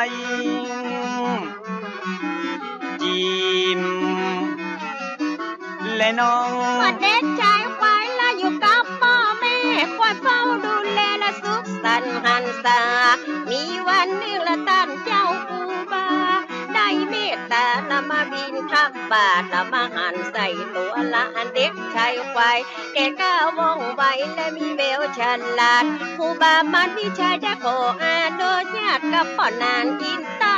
จิมและน้องว่าเด็กชายควายละอยู่กับพ่อแม่คอยเฝ้าดูแลและสุขสันต์หันษามีวันหนึ่งละท่านเจ้าปูบาได้เมตตาละมาบินทับบาทละมาหันใส่ตัวละอันเด็กชายควายแกก้าวว่องไวและมีแววฉลาดผู้บามันวิชาจะขออาโดยญาติกับพ่อนานอินตะ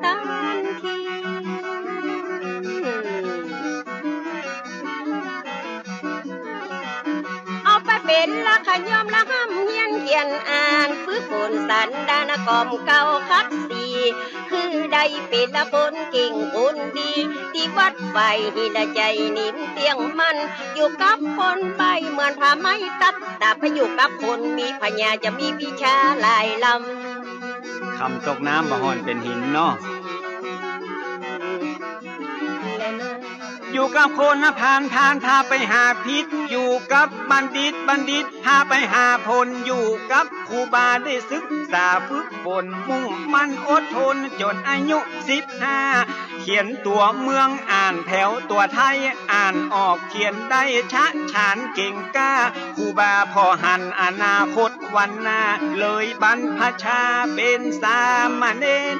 ตันทีเป็นละขยอมละห้ำเฮียนเขียนอ่านฝึกฝนสันดานกอมเก่าคัดสีคือได้เป็นละคนเก่งคนดีที่วัดไฟหิละใจนิ่มเตียงมันอยู่กับคนใบเหมือนผ้าไม้ตัดแต่พอยู่กับคนมีพญาจะมีวิชาหลายลำคำตกน้ำบ่หอนเป็นหินเนาะอยู่กับคนผ่านพาไปหาพิษอยู่กับบัณฑิตพาไปหาผลอยู่กับครูบาได้ศึกษาฝึกฝนมุ่งมันอดทนจนอายุ15เขียนตัวเมืองอ่านแถวตัวไทยอ่านออกเขียนได้ชะฉานเก่งกล้าครูบาพอหันอนาคตวันหน้าเลยบรรพชาเป็นสามเณร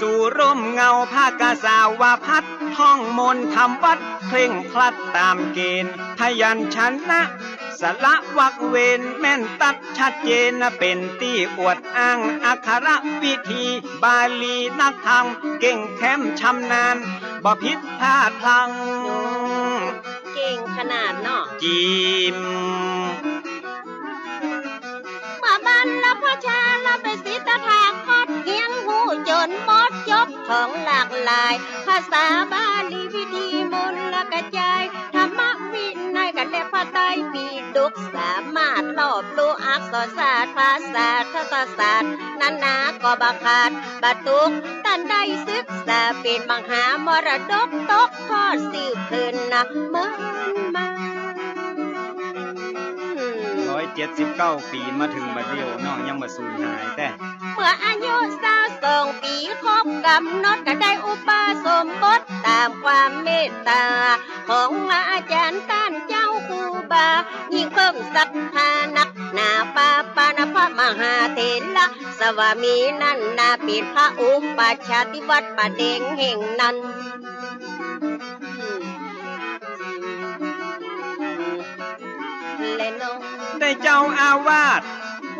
สู่ร่มเงาผ้ากาสาวาพัดท่องมนต์ทำวัดเคร่งครัดตามเกณฑ์พยัญชนะสละวักเวนแม่นตัดชัดเจนเป็นที่อวดอ้างอักขระวิธีบาลีนักธรรมเก่งแค้มชำนาญบ่ผิดพลาดพลั้งเก่งขนาดเนาะจิมมาบ้านละพ่อชาละไปศิษฐาคดเฮียนหูจนหมดจบของหลากหลายภาษาบาลีวิธีมนต์ละกระจายธรรมวินัยกันและพระไตรปิฎกสามารถรอบรู้อักษรศาสตร์ภาษาทศศาสตร์นานาก็บังคัดบัตุกท่านได้ศึกษาเป็นมหามรดกตกทอดสืบคืนนะเมื่อมา179 ปีมาถึงบัดเดียวเนาะยังบ่สูญหายแต่เมื่ออายุ22 ปีครบกำหนดก็ได้อุปสมบทตามความเมตตาของอาจารย์ท่านเจ้าครูบายิ่งเพิ่มศรัทธานักหนาปาปานพระมหาเถระสวามีนั่นนาเป็นพระอุปชาติวัดป่าเด็งแห่งนั้นได้เจ้าอาวาส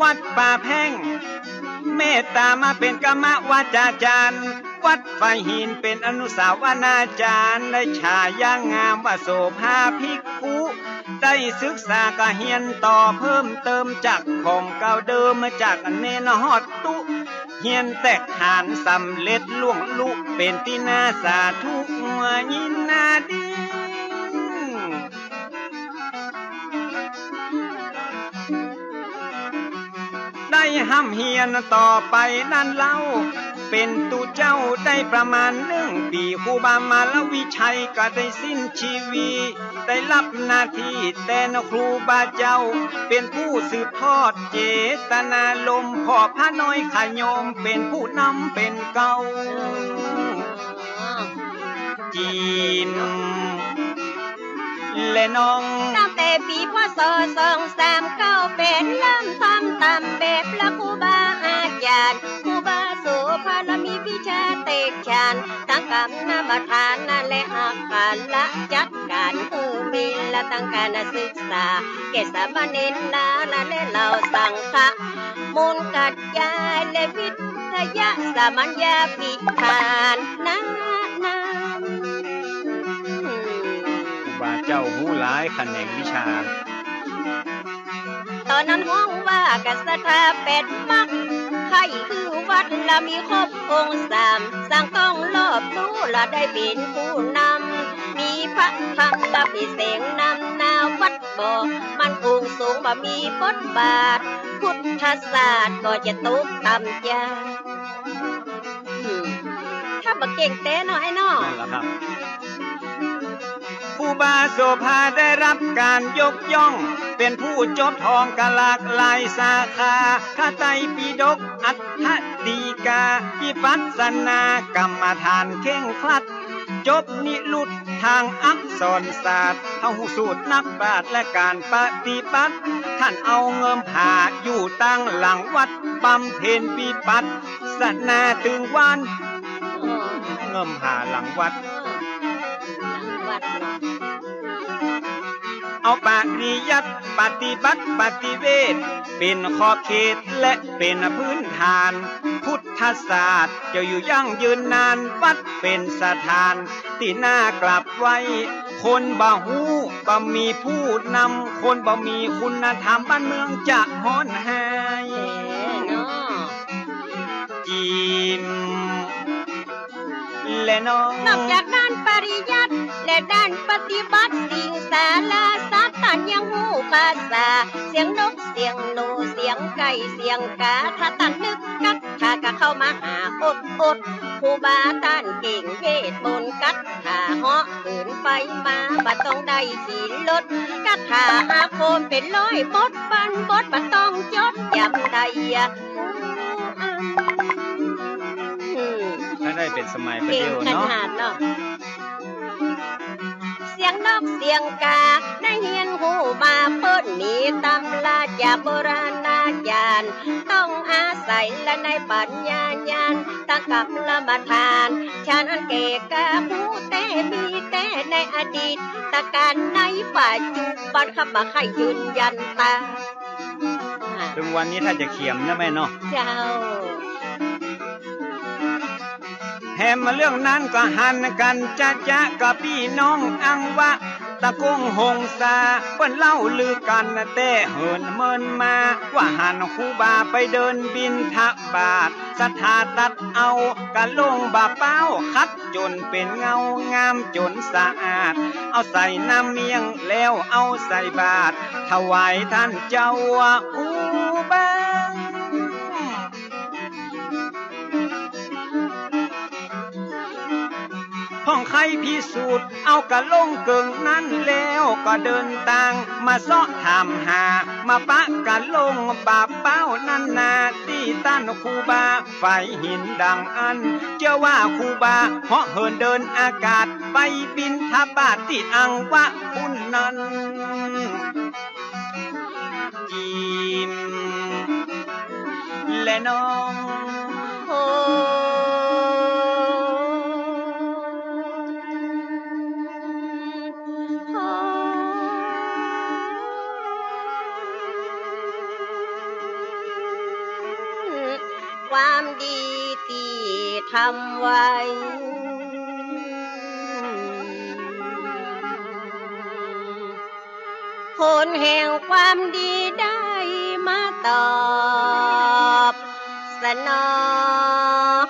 วัดป่าแพ่งเมตตามาเป็นกรรมวาจาจารย์ วัดไฟหินเป็นอนุสาวนาจารย์ได้ฉายางามว่าโสภาภิกขุได้ศึกษากะเฮียนต่อเพิ่มเติมจากของเก่าเดิมมาจากเนนฮอดตุเฮียนแตกฐานสำเร็จล่วงลุเป็นที่น่าสาธุยินนาดีได้ห้ำเฮียนต่อไปนั่นเล่าเป็นตูเจ้าได้ประมาณ1 ปีครูบามาลวิชัยก็ได้สิ้นชีวีได้รับหน้าที่แต่นครูบาเจ้าเป็นผู้สืบทอดเจตนาลมพ่อพระน้อยขยมเป็นผู้นำเป็นเก่าจีนและน้องตั้งแต่ปีพศ239เป็นเริ่มทำตามแบบละครูบาอาจารย์ครูบาโสภาและมีวิชาเตกชานทั้งกรรมนามทานนั่นและอาการละจัดการคือมีละตั้งการศึกษาเกษามเณรนาและเราสังฆะมูลกัดยายและวิทยาสามัญญาพิธานนาเจ้าหูหลายแขนงวิชาตอนนั้นห้องว่ากัสถาเป็ดมักใครคือวัดละมีครบองค์3สร้างต้องรอบรู้ละได้เป็นผู้นำมีพระธรรมละมีเสียงนำนาวัดบอกมันคงสูงบ่มีบทบาทพุทธศาสตร์ก็จะตกต่ำยาถ้าบ่เก่งเต้หน่อยเนาะนั่นแหละครับครูบาโสภาได้รับการยกย่องเป็นผู้จบทองกะหลากหลายสาขาพระไตรปิฎกอัฏฐดีกาวิปัสสนากรรมฐานเข่งครัดจบนิรุตทางอักษรศาสตร์เฮาสูตรนักปราชญ์และการปฏิบัติท่านเอาเงิมหาอยู่ตั้งหลังวัดบำเพ็ญวิปัสสนาถึงวันเงิมหาหลังวัดเอาปริยัติปฏิบัติปฏิเวทเป็นขอบเขตและเป็นพื้นฐานพุทธศาสตร์จะอยู่ยั่งยืนนานวัดเป็นสถานที่น่ากลับไว้คนบ่ฮู้บ่มีผู้นำคนบ่มีคุณธรรมบ้านเมืองจะฮ้อนหายจีมและน้องนอกจากด้านปริยัติและด้านปฏิบัติสิ่งสาราสัตว์ท่านยังหูภาษาเสียงนกเสียงหนูเสียงไก่เสียงกาถ้าท่านนึกกัดถ้าก็เข้ามาหาอดครูบาท่านเก่งเวทมนต์กัดถ้าเหาะขืนไปมาบัดต้องได้ขี่รถกัดถ้าอาโคมเป็นร้อยบทบัดต้องจดจำได้ถ้าได้เป็นสมัยประเดี๋ยวเนาะเสียงนกเสียงกาได้เฮียนหูมาเพิ่นมีตำราจากโบราณอาจารย์ต้องอาศัยและในปัญญาญาณตะกับละมาทานชาญอันเกกาผู้แต่มีแต่ในอดีตตะการในปัจจุบันขับมาใครยืนยันตาถึงวันนี้ถ้าจะเขียมนะแม่เนาะเจ้าแถมมาเรื่องนั้นก็หันกันจะกับพี่น้องอังวะตะกงหงสาเปิ้นเล่าลือกันแต่เหินเมินมาว่าหันครูบาไปเดินบินทบาทศรัทธาตัดเอากะลงบาเป้าคัดจนเป็นเงางามจนสะอาดเอาใส่น้ำเมียงแล้วเอาใส่บาตรถวายท่านเจ้าครูบาห้องใครพิสูจน์เอากะลงเกิงนั้นแล้วก็เดินทางมาเสาะถามหามาปะกะลงบาเป้านั่นนาที่ต้านครูบาไฟหินดังอันเจ้าว่าครูบาเหาะเหินเดินอากาศไปบินทบาทที่อังวะพุ่นนั้นจีมและน้องความดีที่ท ำไว้ผลแห่งความดีได้มาตอบสนอง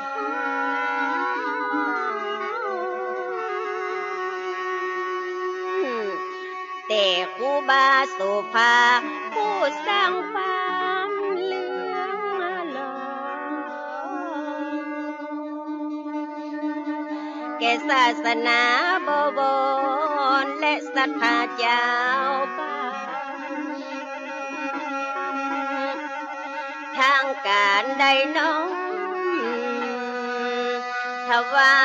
แต่ครูบาโสภาผู้สร้างความเหลืองหลอแก่ศาสนาบวรและศรัทธาเจ้าบ้านทางการใดน้องทว่า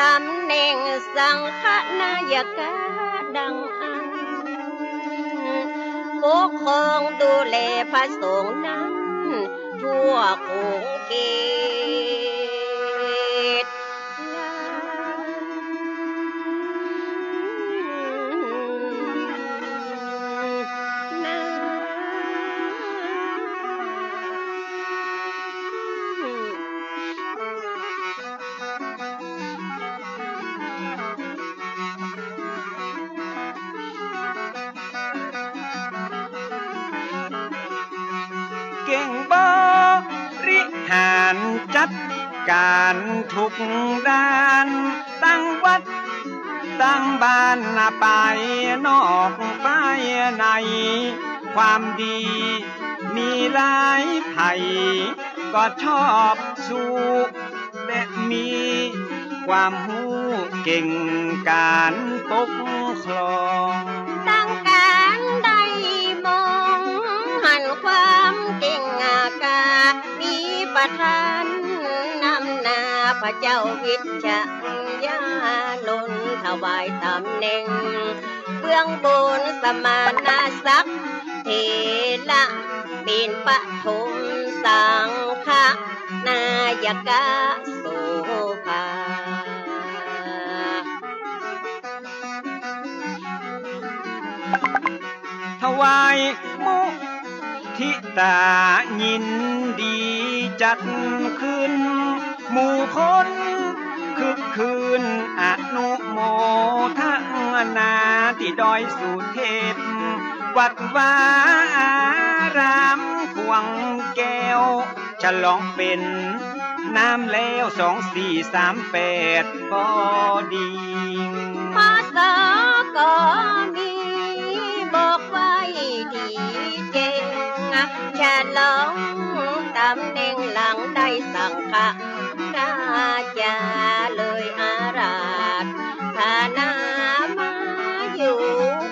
ตำแหน่งสังฆนายกาดังอันปกครองดูแลพระสงฆ์นั้นทั่วคงเกตเก่งบริหารจัดการทุกด้านตั้งวัดตั้งบ้านไปนอกไปในความดีมีหลายไผ่ก็ชอบสู้และมีความหูเก่งการปกครองตั้งการใดมองหันความเก่งอามีประธานนำหน้าพระเจ้าวิชญาณนถวายตำแหน่งเบื้องบนสมานาศักดิ์เทระเป็นปฐมสังฆนายกาโสภาถวายมุทิตายินดีจัดขึ้นหมู่คนคึกคืนอนุโมทนาที่ดอยสุเทพวัดวาอารามควงแก้วฉลองเป็นน้ำแล้ว2438ก็ดีพศก็มีบอกไว้ดีเจงฉลองตำแหน่งหลังได้สังฆราชาเลยอาราธนามาอยู่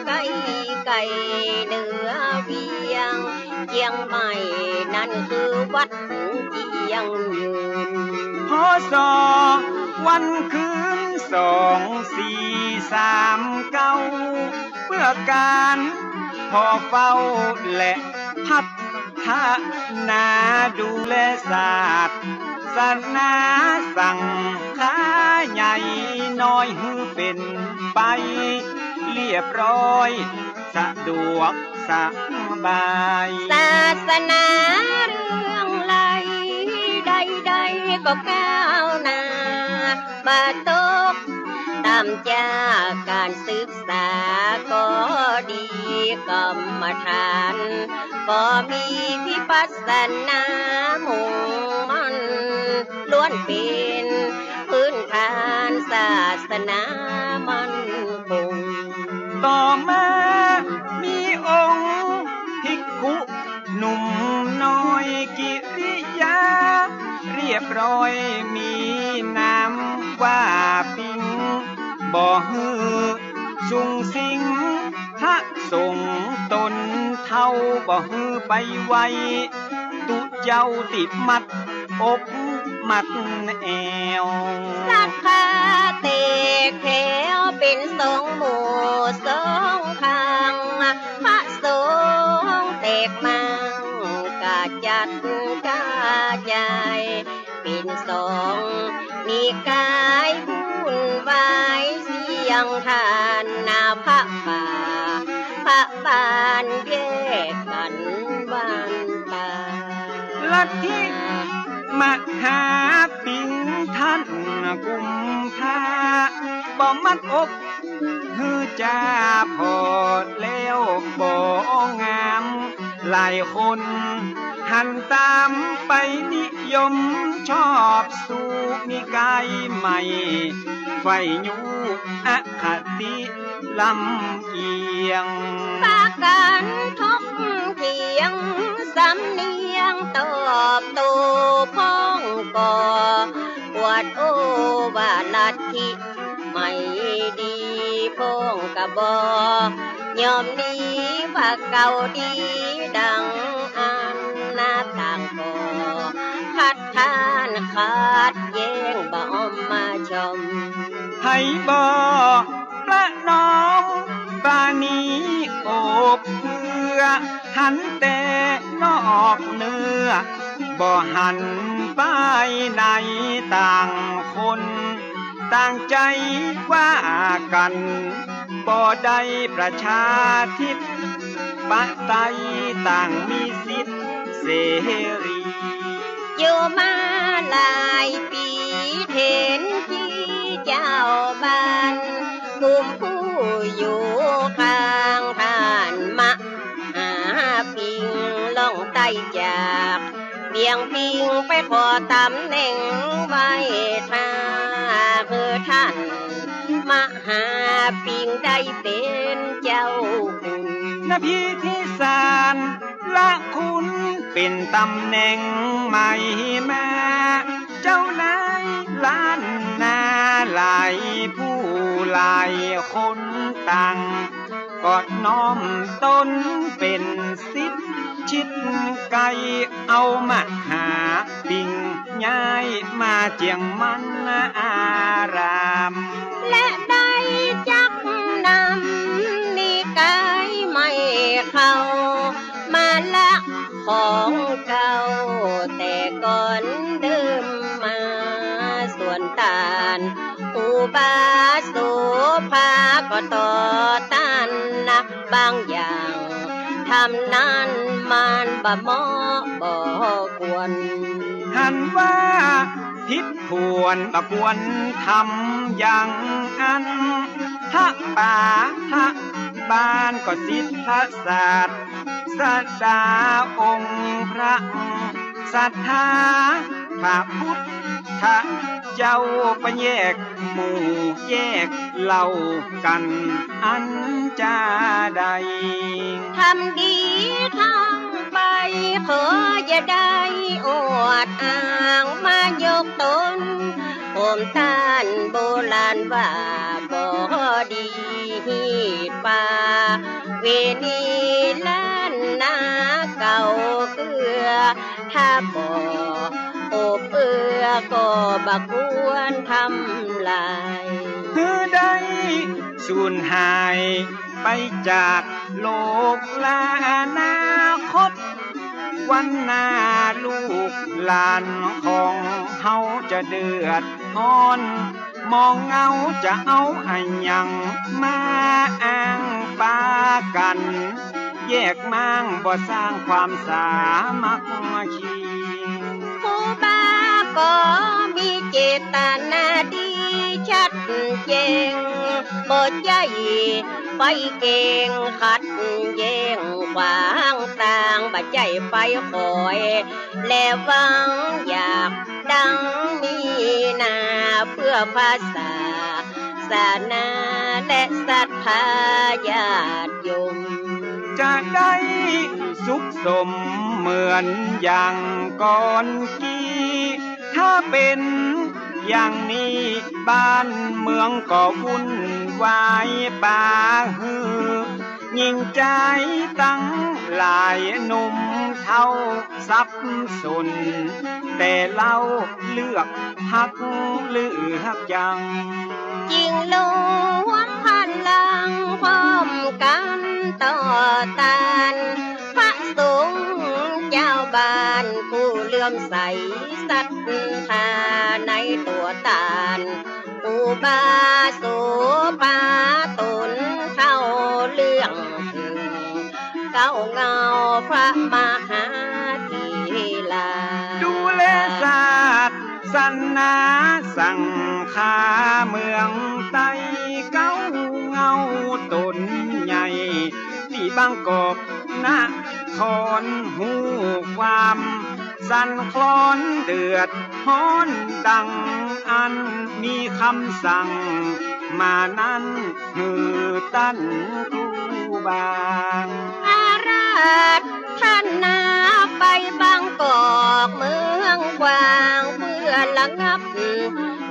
ไกลไกลเหนือเวียงเชียงใหม่นั่นคือวัดเจียงยืนพศวันคืน2439เพื่อการพอเฝ้าและพัฒนาดูแลศาสตร์ศาสนาสั่งค้าใหญ่น้อยฮือเป็นไปเรียบร้อยสะดวกสบายศาสนาเรื่องไรใดๆก็ก้าวหน้าบาตกตามจากการศึกษาก็ดีกรรมฐานก็มีวิปัสสนามุ่งมั่นล้วนเป็นพื้นฐานศาสนามั่นคงต่อมามีองค์ภิกขุหนุ่มน้อยกิริยาเรียบร้อยมีนามว่าปิงบ่ฮือสุงสิงพระสงฆ์ตนเท่าบ่ฮือไปไวตุเจ้าติดมัดอกมัดแอวสักพาเตกแถวเป็นสองหมู่สองข้างพระสงฆ์แตกมังกาจัดกาใหญ่เป็นสองนิกายวุ่นวายเสียงทานนาพระป่าพระ บานแยกกันบ้านตาลัทธิมหาปิงท่านกุมภาบ่มัดอกฮือจ่าพอแล้วบ่งามหลายคนหันตามไปนิยมชอบสู่นิกายใหม่ไฟยูอคติลำเอียงปากันทบเถียงสำเนียงตอบโตพ้องก่อปวดโอว่าลัทธิไม่ดีพ้องกะบอยอมนี้ว่าเก่าดีดังอันหน้าต่างก่อคัดค้านขาดแย้งบ่อมมาชมไผบ่ประนอมปานีโอบเพื่อหันแต่นอกเนื้อบ่หันไปในต่างคนต่างใจว่ากันบ่ได้ประชาธิปไตยต่างมีสิทธิเสรีอยู่มาหลายปีเห็นที่เจ้าบ้านกลุ่มผู้อยู่ข้างท่านมาหาปิงล่องใต้จากเบี่ยงพิงไปขอตำแหน่งไว้ท่าคือท่านมหาปิงได้เป็นเจ้าคุณนพิธีสารละคุณเป็นตำแหน่งใหม่มาเจ้านายล้านนาหลายผู้หลายคนต่างกอดน้อมตนเป็นสิทธิชิดไกลเอามาหาปิงย้ายมาเจียงมันอารามและได้จักนำนิกายไม่เข้ามาละของเก่าแต่ก่อนเดิมมาส่วนตานอุบาโสภาก็ต่อต้านนักบางอย่างทำนั้นมันบ่เหมาะบ่ควรหันว่าผิดพวนบ่ควรทำอย่างอันถ้าป่าถ้าบ้านก็สิทธศาสตร์ศาสดาองค์พระศรัทธาพระพุทธเจ้าไปแยกหมู่แยกเหล่ากันอันจะได้ทำดีทำไปขออย่าได้อวดอ้างมายกตนโอมต้านโบราณว่าบ่ดีป่าเวนีล้านนาเก่าเกือถ้าบ่โอบเอื้อก็บ่ควรทำลายคือได้สูญหายไปจากโลกลาอนาคตวันหน้าลูกหลานของเฮาจะเดือดร้อนมองเงาจะเอาอันยังมาอ้างปากันแยกมั่งบ่สร้างความสามัคคีผู้บ้าก็มีเจตนาดีชัดเจนบ่ใจไปเก่งขัดแย้งขวางต่างบ่ใจไปคอยและหวังอยากดังมีนาเพื่อภาษาศาสนาและศรัทธาญาติโยมจะได้สุขสมเหมือนอย่างก่อนกี้ถ้าเป็นอย่างนี้บ้านเมืองก็วุ่นวายป่าฮือยิ่งใจตั้งหลายหนุ่มเท่าสับสนแต่เราเลือกหักเลือกยังจริงลวงพันลังพร้อมกันต่อต้านพระสงฆ์เจ้าบ้านผู้เลื่อมใสศรัทธาในตัวตานอุบาโสภาตนเข้าเรื่องถึง เงาพระมหาธีลาดูแลศาสนาสังฆาเมืองไต้เก้าเงาตนใหญ่ที่บางกอกนะครหูความสั่นคลอนเดือดฮ้อนดังอันมีคำสั่งมานั้นหือตั้นครูบาอาราธท่านนาไปบางกอกเมืองกว้างเพื่อระงับ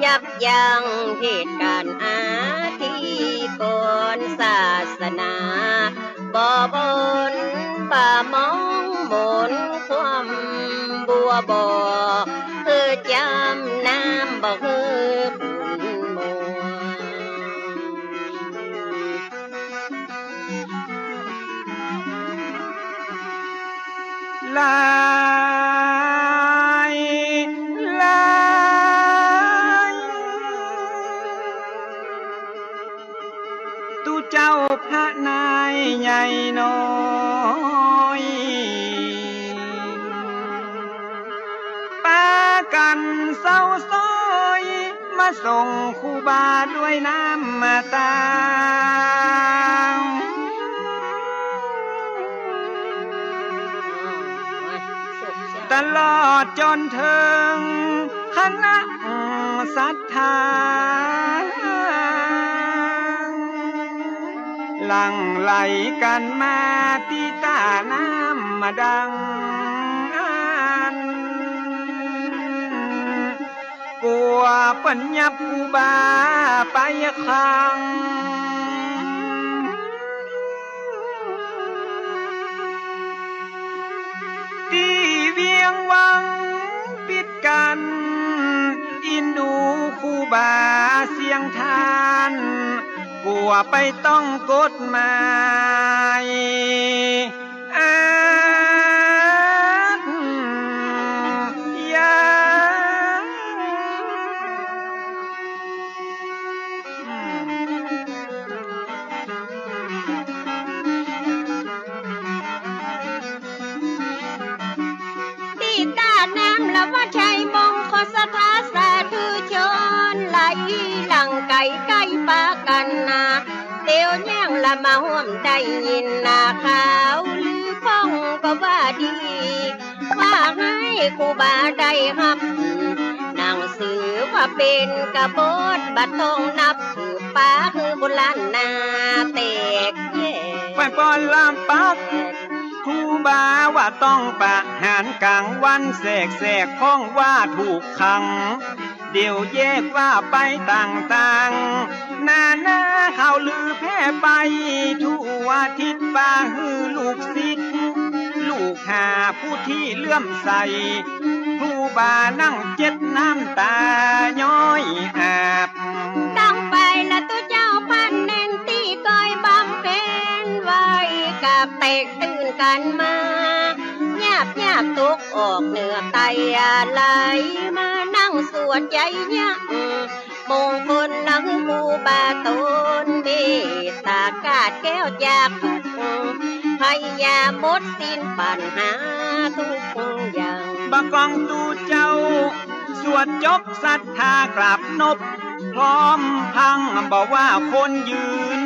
ยับยั้งเหตุการณ์อาธิกรศาสนาบ่บนป่ามองมนความบัวบ่จำน้ำบ่บุญมัวลายตุเจ้าพระนายใหญ่น้อยปากันเศร้าซ้อยมาส่งครูบาด้วยน้ำมาตาตลอดจนถึงคณะศรัทธาหลั่งไหลกันมาที่ตาน้ำมาดังกลัวปัญญาภูบาไปขังที่เวียงวังปิดกันอินดูคูบาเสียงทานกลัวไปต้องกฎหมายว่าชัยมงคลสถาสาธุชนไหลหลังไก่ไก่ปากันนาเตียวย่างละมาห่วมได้ยินนาขาวลือพ้องก็ว่าดีว่าให้ครูบาได้รับหนังสือว่าเป็นกบฏบัดต้องนับถือป้าคือโบราณนาเตกแย่ไปปอนลำปักครูบาว่าต้องประหารกลางวันแสกพ้องว่าถูกขังเดี๋ยวแยกว่าไปต่างๆนาข่าวลือแพร่ไปทั่วทิศป่าฮือลูกศิษย์ลูกหาผู้ที่เลื่อมใสครูบานั่งเจ็ดน้ำตาย้อยอาบต้องไปละตัวเจ้าพันเน้นตีก้อยบำเพ็ญไว้กับเตกตื่นกันมาหยาบตกออกเหนือไตไหลมานั่งสวดใจยักมงคลนังครูบาตนเมตตากาดแก้วจากทุกพยายามหมดสิ้นปัญหาทุกอย่างบังกองตูเจ้าสวดจบศรัทธากราบนบพร้อมพังบอกว่าคนยืน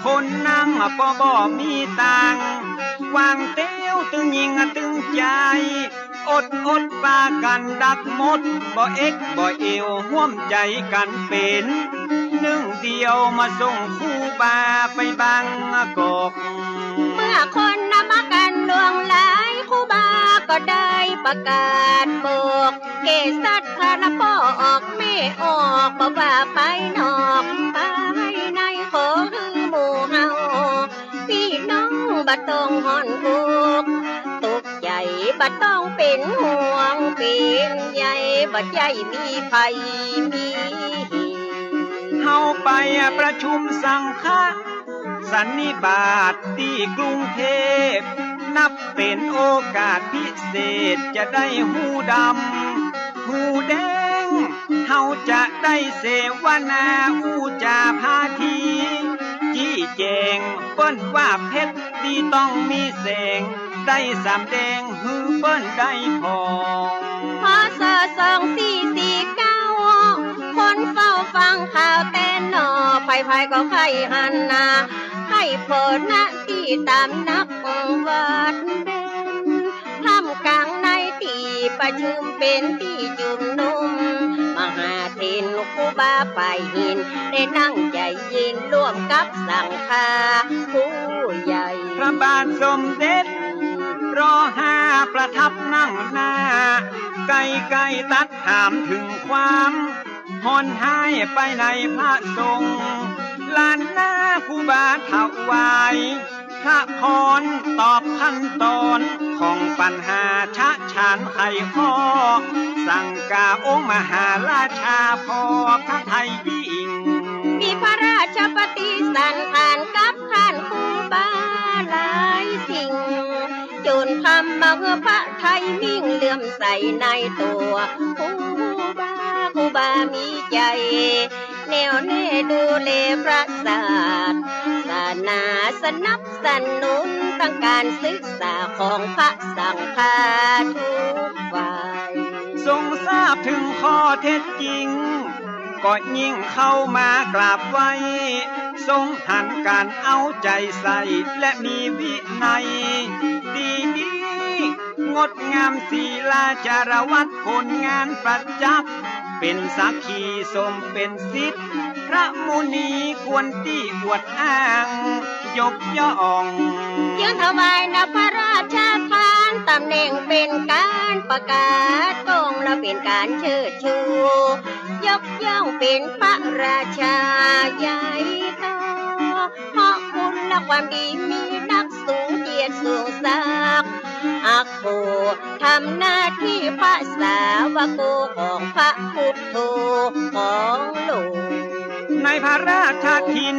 คนนั่งบ่มีตังวางเตี้ยวตึงยิงตึงใจอดปากันดักหมดบ่เอ็กบ่เอวห่วมใจกันเป็นหนึ่งเดียวมาส่งครูบาไปบางกอกเมื่อคนนำมากันดวงหลายครูบาก็ได้ประกาศบอกเกษัตริย์พระพ่อออกไม่ออกบ่ว่าไปนอกไปในขอคือหมู่เฮาพี่น้องบ่ต้องห่อนอกตกใจบ่ต้องเป็นห่วงเป็นใยบ่ใจมีภัยมีเฮาไปประชุมสังฆะสันนิบาตที่กรุงเทพนับเป็นโอกาสพิเศษจะได้หูดำหูแดงเฮาจะได้เสวนาอูจาพาที จี้แจงเปิ้นว่าเพชรดีต้องมีแสงได้สำแดงฮือเปิ้นได้พอง พศ2449คนเฝ้าฟังข่าวแต่นอไผก็ไข่หันนาให้เปิดหน้าที่ตามนักวัดเด่นทำกลางในที่ประชุมเป็นที่จุมนุมมหาเทนครูบาฝ่ายหินได้นั่งใจเย็นร่วมกับสังฆาผู้ใหญ่พระบาทสมเด็จร.5ประทับนั่งหน้าไกลๆตัดถามถึงความหอนหายไปในพระทรงฆ์ลานหน้าครูบาถวายพระพรตอบขั้นตอนของปัญหาชะชานไขข้อสั่งกาองค์มหาราชาพอพระไทยยิ่งมีพระราชปฏิสันทานกับท่านครูบาหลายสิ่งจนทำมาเพื่อพระไทยมิ่งเลื่อมใสในตัวครูบามีใจแนวแน่ดูแลพระศาสนาสนับสนุนตั้งการศึกษาของพระสังฆาทุกฝ่ายทรงทราบถึงข้อเท็จจริงก็ยิ่งเข้ามากราบไหว้ทรงหันการเอาใจใส่และมีวินัยดีงดงามศีลาจารวัดผลงานประจับเป็นสักขีสมเป็นสิทธิ์พระมุนีควรที่อวดอ้างยกย่องยืนถวายนพระราชทานตำแหน่งเป็นการประกาศตรงและเป็นการเชิดชูยกย่องเป็นพระราชาใหญ่โตเพราะคุณและความดีมีนักสูงเกียรติสูงศักดิ์อักโขทำหน้าที่พระสาวกของพระพุทโธของหลวงในพระราชทิน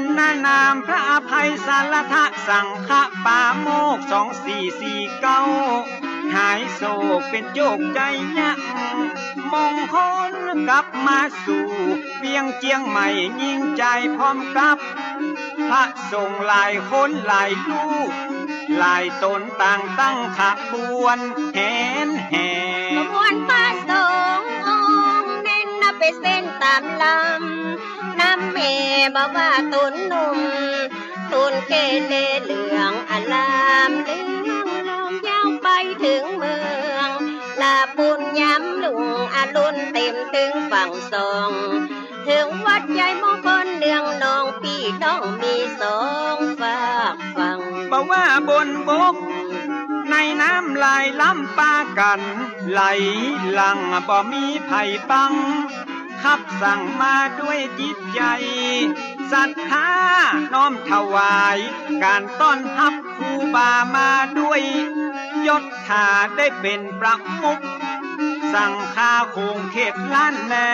นามพระอภัยสารทะสังฆปาโมก2449หายโศกเป็นโจกใจยักมงคลกลับมาสู่เวียงเจียงใหม่ยิ่งใจพร้อมกับพระสงฆ์หลายคนหลายลูกหลายตนต่างตั้งขบวนแห่ขบวนพระสงฆ์องค์เน้นนับไปเส้นตามลำน้ำเมบอกว่าตุนหนุ่มตุนเกเลเหลืองอลามเลืองลองยาวไปถึงเมืองลาปุญย้ำหลุงอรุณเต็มถึงฝั่งสองถึงวัดใหญ่มงคลเนืองนองพี่น้องมีสองฝากฝั่งบอกว่าบนบกในน้ำลายล้ำปากันไหลหลังบ่มีไผ่ปังขับสั่งมาด้วยจิตใจศรัทธาน้อมถวายการต้อนรับครูบามาด้วยยศถาได้เป็นประมุขสังฆาคงเขตล้านนา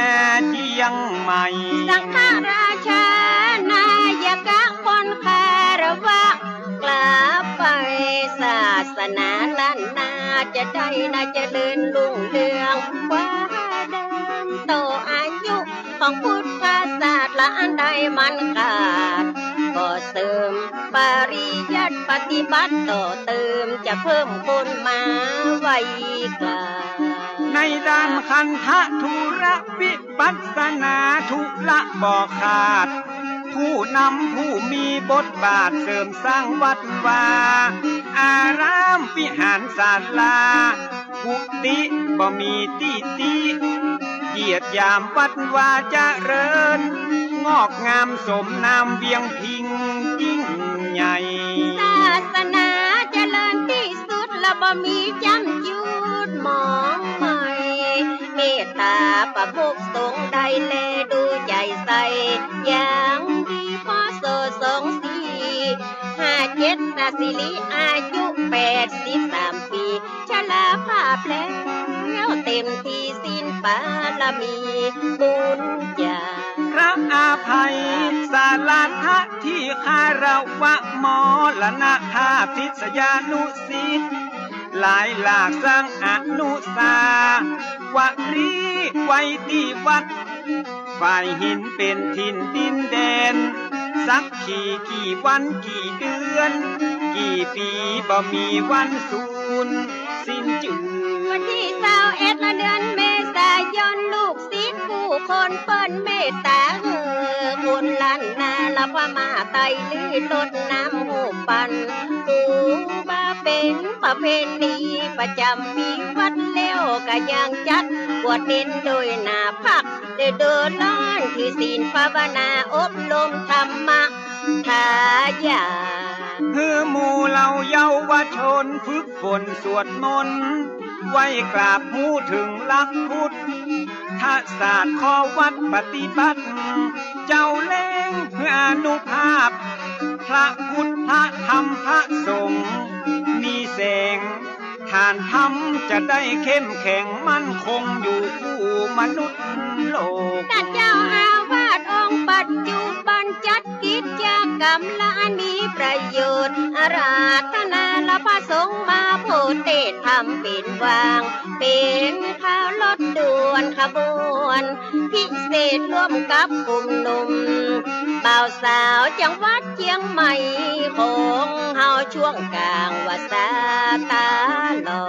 เจียงใหม่สังฆราชานายกะคนคารวะกลับไปศาสนาล้านนาจะได้น่าเจริญรุ่งเรืองกว่าเดิมโตอายุของพุทธศาสตร์ละอันใดมันขาดก็เสริมปริยัติปฏิบัติต่อเติมจะเพิ่มคนมาไว้กลาในด้านคันธะธุระวิปัสสนาทุละบ่ขาดผู้นำผู้มีบทบาทเสริมสร้างวัดวาอารามวิหารศาลากุฏิบ่มีติเหยียดยามวัดวาเจริญงอกงามสมนามเวียงพิงยิ่งใหญ่ศาสนาเจริญที่สุดและบ่มีจำยุดมองใหม่เมตตาประพฤติสงฆ์ใดแลดูใจใสอย่างดีพอโส2457นาสิริอายุ83ปีชราภาพแล้วเต็มที่สิ้นบารมีบุญญาพระอาภัยสารทะที่คารวะมรณภาพทิศยานุสิทธิ์หลายหลากสร้างอนุสาวรีย์ไว้ที่วัดฝ่ายหินเป็นถิ่นดินแดน สักกี่วันกี่เดือน กี่ปีบ่มีวันสูญสิ้นจือ วันที่21เดือนเมษายนลูกศิษย์ผู้คนเปิ้นเมตตาคุณล้านนาละพมาไตลือลดน้ำหูปันปูมาเป็นประเพณีประจำปีวัดเลี้ยวก็ยังจัดบวชเน้นโดยหน้าพักเดินล้านที่ศีลภาวนาอบรมธรรมะทายา คือหมู่เหล่าเยาวชนฝึกฝนสวดมนต์ไว้กราบหูถึงหลักพุทธศาสตร์ข้อวัดปฏิบัติ เจ้าเล่งเพื่ออนุภาพ พระพุทธพระธรรมพระสงฆ์มีแสงฐานธรรมจะได้เข้มแข็งมั่นคงอยู่คู่มนุษย์โลก ท่านเจ้าอาวาสองค์ปัจจุบันจัดกิจกรรมละอันมีประโยชน์อาราธนาละพระสงฆ์มาโพเทศน์ทำเป็นวาง เป็นข่าวรถด่วนขบวนพิเศษร่วมกับกลุ่มหนุ่มบ่าวสาวจังหวัดเชียงใหม่ของเฮาช่วงกลางวาสาตาลอ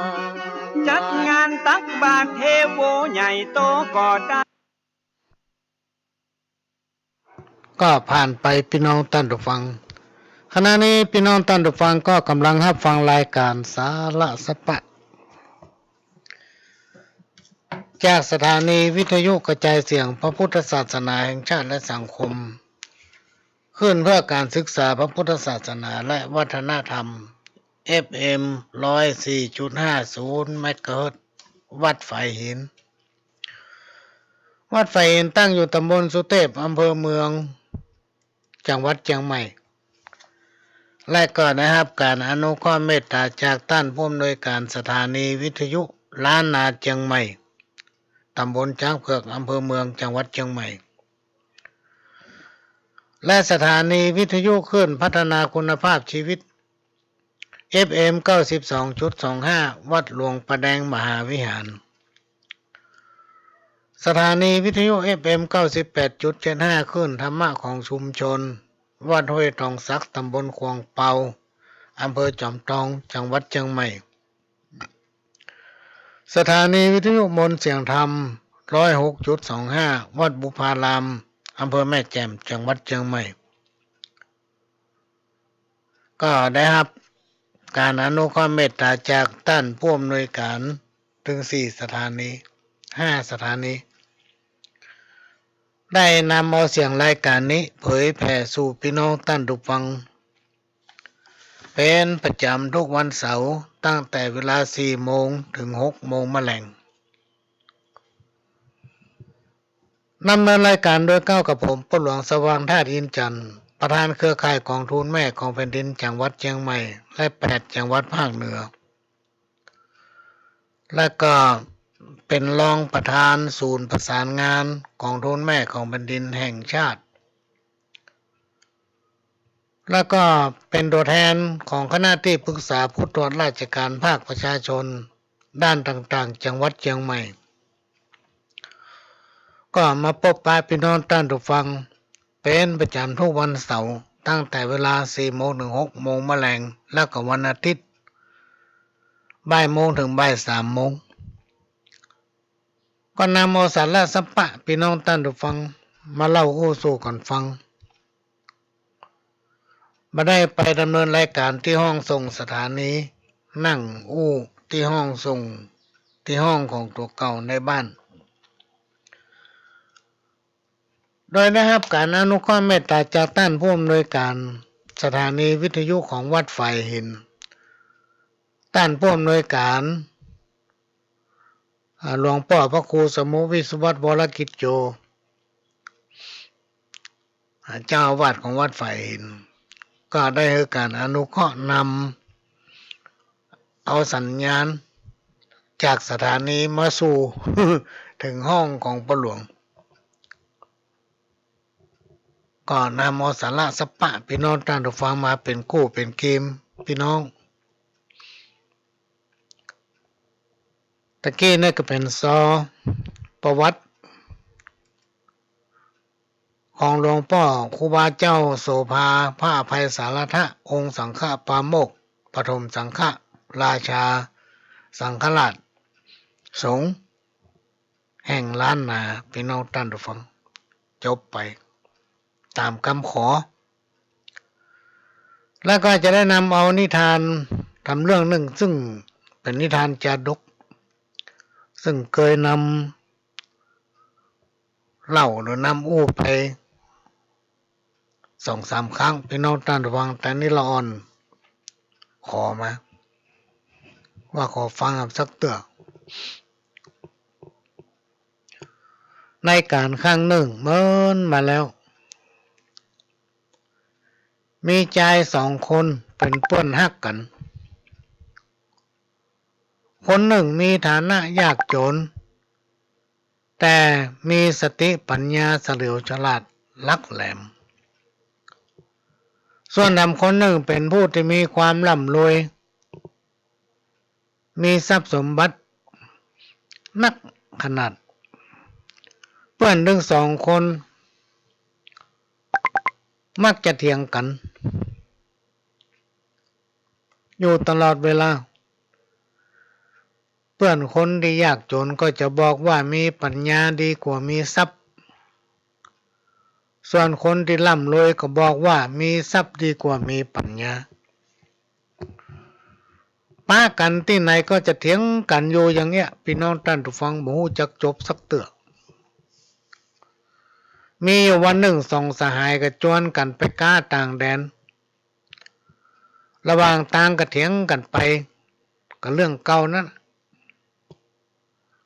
จัดงานตักบาตรเทโวใหญ่โตก็ได้ ก็ผ่านไปพี่น้องท่านผู้ฟังขณะนี้พี่น้องท่านผู้ฟังก็กำลังรับฟังรายการสาระสปะจากสถานีวิทยุกระจายเสียงพระพุทธศาสนาแห่งชาติและสังคมขึ้นเพื่อการศึกษาพระพุทธศาสนาและวัฒนธรรม FM 104.50 เมกะเฮิรตซ์วัดไฟหินวัดไฟหินตั้งอยู่ตำบลสุเทพอำเภอเมืองจังหวัดเชียงใหม่และก็นะครับการอนุเคราะห์เมตตาจากท่านผู้อำนวยการสถานีวิทยุล้านนาเชียงใหม่ตำบลช้างเผือกอำเภอเมืองจังหวัดเชียงใหม่และสถานีวิทยุคลื่นพัฒนาคุณภาพชีวิต FM 92.25 วัดหลวงประแดงมหาวิหารสถานีวิทยุ FM 98.75 คลื่นธรรมะของชุมชนวัดห้วยทองสักตำบลควงเปาอำเภอจอมทองจังหวัดเชียงใหม่สถานีวิทยุมนต์เสียงธรรม 106.25 วัดบุพารามอำเภอแม่แจ่มจังหวัดเชียงใหม่ก็ได้รับการอนุเคราะห์เมตตาจากท่านผู้อำนวยการถึง4สถานี5สถานีได้นำเอาเสียงรายการนี้เผยแผ่สู่พี่น้องท่านผู้ฟังเป็นประจำทุกวันเสาร์ตั้งแต่เวลา 4 โมงถึง 6 โมงมะแลงนำเนินรายการโดยก้าวกับผมปหลวงสว่างธาตุอินจันทร์ประธานเครือข่ายกองทุนแม่ของแผ่นดินจังหวัดเชียงใหม่และ8จังหวัดภาคเหนือและก็เป็นรองประธานศูนย์ประสานงานกองทุนแม่ของแผ่นดินแห่งชาติแล้วก็เป็นตัวแทนของคณะที่ปรึกษาผู้ตรวจราชการภาคประชาชนด้านต่างๆจังหวัดเชียงใหม่ก็มาพบปะพี่น้องท่านผู้ฟังเป็นประจำทุกวันเสาร์ตั้งแต่เวลา 4 โมงถึง 6 โมงมะแลงแล้วก็วันอาทิตย์บ่ายโมงถึงบ่าย 3 โมงก็นำเอาสาระสปะพี่น้องท่านผู้ฟังมาเล่าอู้สู่กันฟังมาได้ไปดำเนินรายการที่ห้องส่งสถานีนั่งอู้ที่ห้องส่งที่ห้องของตัวเก่าในบ้านโดยได้รับการอนุเคราะห์เมตตาจากท่านผู้อำนวยการสถานีวิทยุของวัดไฟหินท่านผู้อำนวยการหลวงพ่อพระครูสมุวิสุวัตรวรกิจโจเจ้าอาวาสของวัดไฟหินก็ได้ให้การอนุเคราะห์นำเอาสัญญาณจากสถานีมาสู่ ถึงห้องของปหลวงก็นำเอาสาระสปะพี่น้องท่านผู้ฟังมาเป็นคู่เป็นเกมพี่น้องตะกี้นี่ก็เป็นประวัติ ของหลวงพ่อครูบาเจ้าโสภาพระอภัยสารทะองค์สังฆปาโมกข์ปฐมสังฆราชาสังฆราชสงฆ์แห่งล้านนาพี่น้องท่านผู้ฟังจบไปตามคำขอแล้วก็จะได้นำเอานิทานทำเรื่องหนึ่งซึ่งเป็นนิทานจาดกซึ่งเคยนำเล่าหรือนำอู้ไป2-3 ครั้งพี่น้องท่านผู้ฟังแต่นี่ละอ่อนขอมาว่าขอฟังสักเตื้อในการครั้งหนึ่งเมื่อมาแล้วมีชาย2 คนเป็นเพื่อนฮักกันคนหนึ่งมีฐานะยากจนแต่มีสติปัญญาเฉลียวฉลาดลักแหลมส่วนคนหนึ่งเป็นผู้ที่มีความร่ำรวยมีทรัพย์สมบัตินักขนาดเพื่อนทั้ง2 คนมักจะเถียงกันอยู่ตลอดเวลาเพื่อนคนที่ยากจนก็จะบอกว่ามีปัญญาดีกว่ามีทรัพย์ส่วนคนที่ร่ำรวยก็บอกว่ามีทรัพย์ดีกว่ามีปัญญาป้ากันที่ไหนก็จะเถียงกันอยู่อย่างเงี้ยพี่น้องท่านผู้ฟังบ่ฮู้จักจบสักเตื้อมีวันหนึ่ง2 สหายก็ชวนกันไปค้าต่างแดนระหว่างทางก็เถียงกันไปก็เรื่องเก่านั้น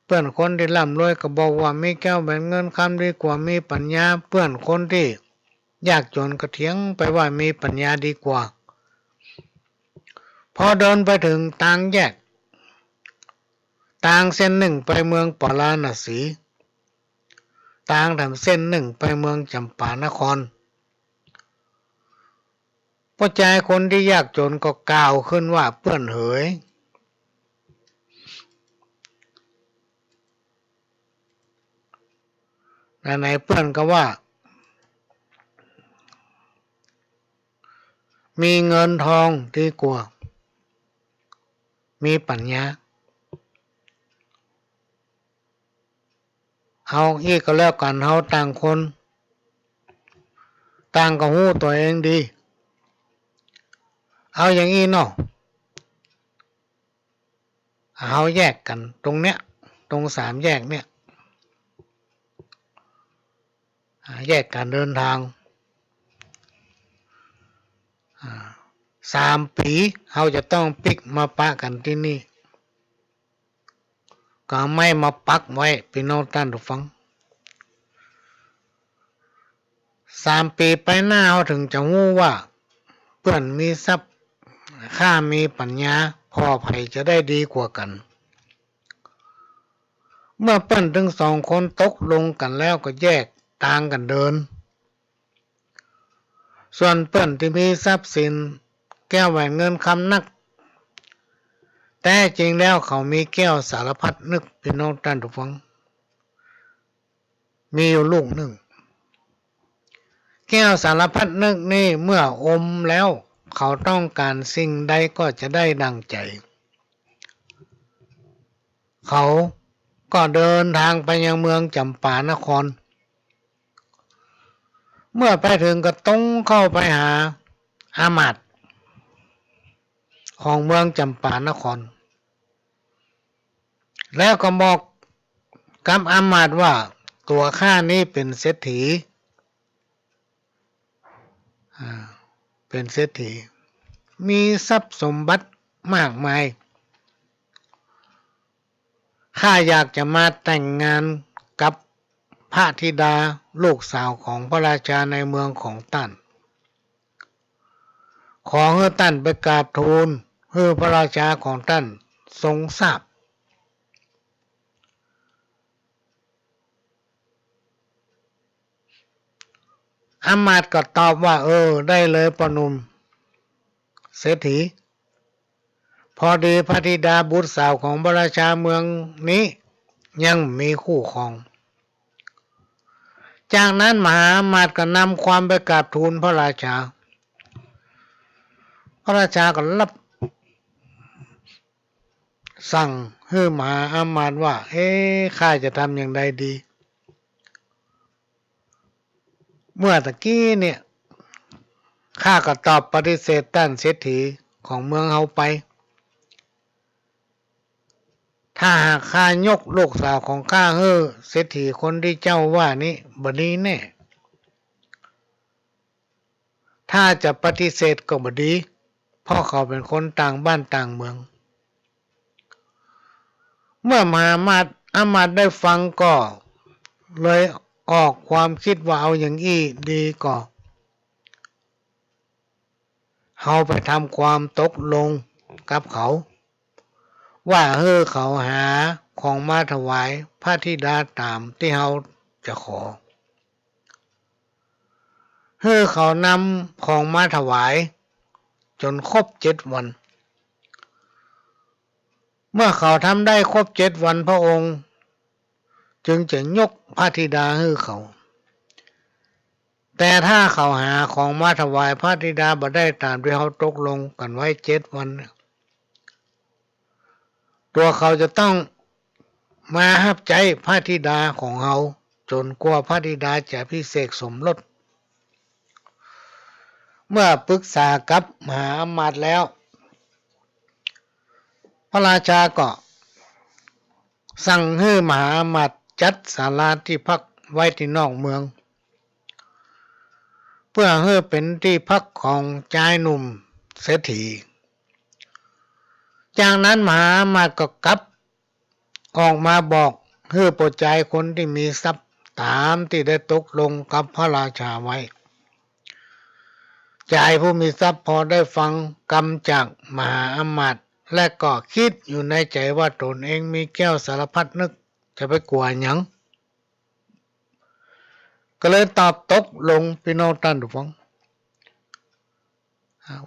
เพื่อนคนที่ร่ำรวยก็บอกว่ามีแก้วแหวนเงินคำดีกว่ามีปัญญาเพื่อนคนที่ยากจนก็เถียงไปว่ามีปัญญาดีกว่าพอเดินไปถึงทางแยกทางเส้นหนึ่งไปเมืองปาราณสีทางเส้นหนึ่งไปเมืองจำปานครผู้ชายคนที่ยากจนก็กล่าวขึ้นว่าเพื่อนเอ๋ยไหนเพื่อนก็ว่ามีเงินทองดีกว่ามีปัญญาเอาอีกก็แล้วกันเฮาต่างคนต่างก็ฮู้ตัวเองดีเอาอย่างนี้เนาะเอาแยกกันตรงเนี้ยตรง3 แยกเนี่ยแยกการเดินทาง3 ปีเขาจะต้องปิกมาปะกันที่นี่ก็ไม่มาปักไว้พี่น้องท่านผู้ฟัง3 ปีไปหน้าเขาถึงจะรู้ว่าเพื่อนมีทรัพย์ข้ามีปัญญาพ่อไผ่จะได้ดีกว่ากันเมื่อเปิ้นทั้ง2 คนตกลงกันแล้วก็แยกทางกันเดินส่วนเปิ้นที่มีทรัพย์สินแก้วแหวนเงินคำนักแต่จริงแล้วเขามีแก้วสารพัดนึกพี่น้องท่านผู้ฟังมีอยู่ลูกหนึ่งแก้วสารพัดนึกนี่เมื่ออมแล้วเขาต้องการสิ่งใดก็จะได้ดังใจเขาก็เดินทางไปยังเมืองจำปานครเมื่อไปถึงก็ต้องเข้าไปหาอามาตย์ของเมืองจำปานครแล้วก็บอกกับอามาตย์ว่าตัวข้านี้เป็นเศรษฐีเป็นเศรษฐีมีทรัพย์สมบัติมากมายข้าอยากจะมาแต่งงานกับพระธิดาลูกสาวของพระราชาในเมืองของท่านขอให้ท่านไปกราบทูลให้พระราชาของท่านทรงทราบอามาตย์ก็ตอบว่าได้เลยปนุมเศรษฐีพอดีพระธิดาบุตรสาวของพระราชาเมืองนี้ยังมีคู่ครอง จากนั้นมหาอมาตย์ก็นำความไปกราบทูลพระราชาพระราชาก็รับสั่งให้มหาอมาตย์ว่าข้าจะทำอย่างไรดีเมื่อตะกี้เนี่ยข้าก็ตอบปฏิเสธต้านเศรษฐีของเมืองเฮาไปถ้าหากข้ายกลูกสาวของข้าให้เศรษฐีคนที่เจ้าว่านี้บัดนี้แน่ถ้าจะปฏิเสธก็บ่ดีเพราะเขาเป็นคนต่างบ้านต่างเมืองเมื่อมหาอมาตย์ได้ฟังก็เลยออกความคิดว่าเอาอย่างอี้ดีก็เฮาไปทำความตกลงกับเขาว่าเขาหาของมาถวายพระธิดาตามที่เฮาจะขอเขานำของมาถวายจนครบ7 วันเมื่อเขาทำได้ครบ7 วันพระองค์จึงจะยกพระธิดาให้เขาแต่ถ้าเขาหาของมาถวายพระธิดาบ่ได้ตามที่เขาตกลงกันไว้7 วันตัวเขาจะต้องมาหับใจพระธิดาของเขาจนกว่าพระธิดาจะพิเศษสมรสเมื่อปรึกษากับมหาอมาตย์แล้วพระราชาก็สั่งให้มหาอมาตย์จัดศาลาที่พักไว้ที่นอกเมืองเพื่อให้เป็นที่พักของชายหนุ่มเศรษฐีจากนั้นมหาอมาตย์ก็กลับออกมาบอกให้โปรดใจคนที่มีทรัพย์ตามที่ได้ตกลงกับพระราชาไว้ชายผู้มีทรัพย์พอได้ฟังกรรมจากมหาอมาตย์และก็คิดอยู่ในใจว่าตนเองมีแก้วสารพัดนึกจะไปกลัวหยังก็เลยตอบตกลงพี่น้องท่านผู้ฟัง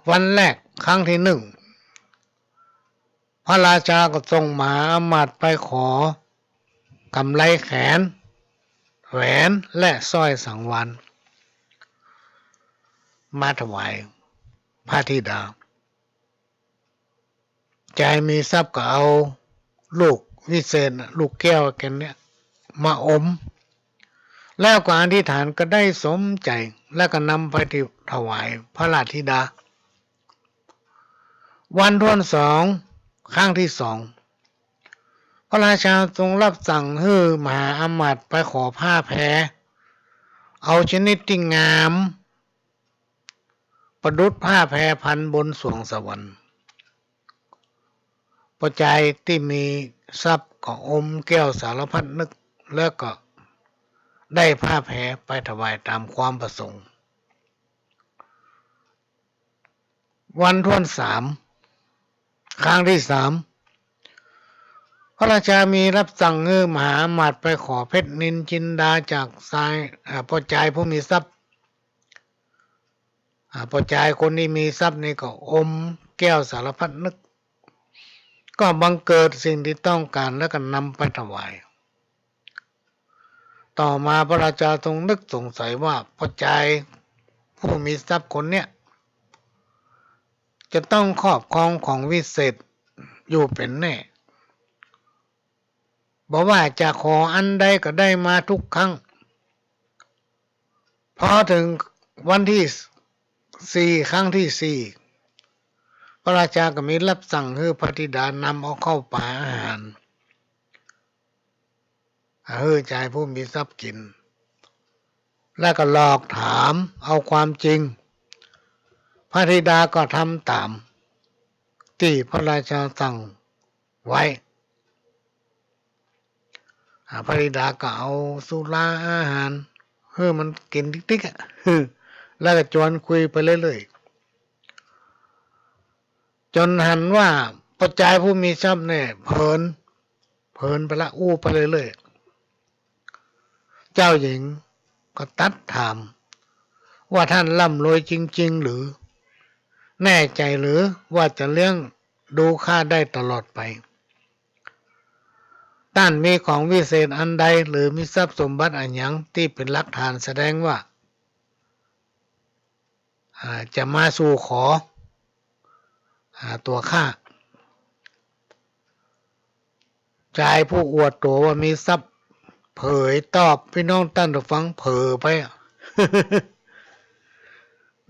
วันแรกครั้งที่1พระราชาก็ส่งมหาอมาตย์ไปขอกำไลแขนแหวนและสร้อยสังวาลมาถวายพระธิดาใจมีทรัพย์ก็เอาลูกวิเศษลูกแก้วกันเนี่ยมาอมแล้วก็อธิษฐานก็ได้สมใจแล้วก็นำไปถวายพระราชธิดาวันที่2ครั้งที่2พระราชาทรงรับสั่งให้มหาอมาตย์ไปขอผ้าแพรเอาชนิดที่งามประดุจผ้าแพรพันบนสวงสวรรค์พระใจที่มีทรัพย์ก็อมแก้วสารพัดนึกแล้วก็ได้ผ้าแพรไปถวายตามความประสงค์วันที่3ครั้งที่3พระราชามีรับสั่งให้มหาอมาตย์ไปขอเพชรนินจินดาจากทรายพระใจผู้มีทรัพย์พอใจคนที่มีทรัพย์นี่ก็อมแก้วสารพัดนึกก็บังเกิดสิ่งที่ต้องการแล้วก็นำไปถวายต่อมาพระราชาทรงนึกสงสัยว่าพอใจผู้มีทรัพย์คนเนี้ยจะต้องครอบครองของวิเศษอยู่เป็นแน่บอกว่าจะขออันใดก็ได้มาทุกครั้งพอถึงวันที่4ครั้งที่4พระราชาก็มีรับสั่งให้พระธิดานำเอาเข้าป่าอาหารให้ชายผู้มีทรัพย์กินแล้วก็หลอกถามเอาความจริงพระธิดาก็ทำตามที่พระราชาสั่งไว้พระธิดาก็เอาสุราอาหารให้มันกินติ๊กๆแล้วก็ชวนคุยไปเรื่อยๆจนหันว่าพระใจผู้มีทรัพย์เนี่ยเพลินไปละอู้ไปเรื่อยๆเจ้าหญิงก็ตัดถามว่าท่านร่ำรวยจริงๆหรือแน่ใจหรือว่าจะเลี้ยงดูข้าได้ตลอดไปต ต้านมีของวิเศษอันใดหรือมีทรัพย์สมบัติอันหยังที่เป็นหลักฐานแสดงว่าจะมาสู่ขอตัวข้าชายผู้อวดตัวว่ามีทรัพย์เผยตอบพี่น้องท่านผู้ฟังเผยไป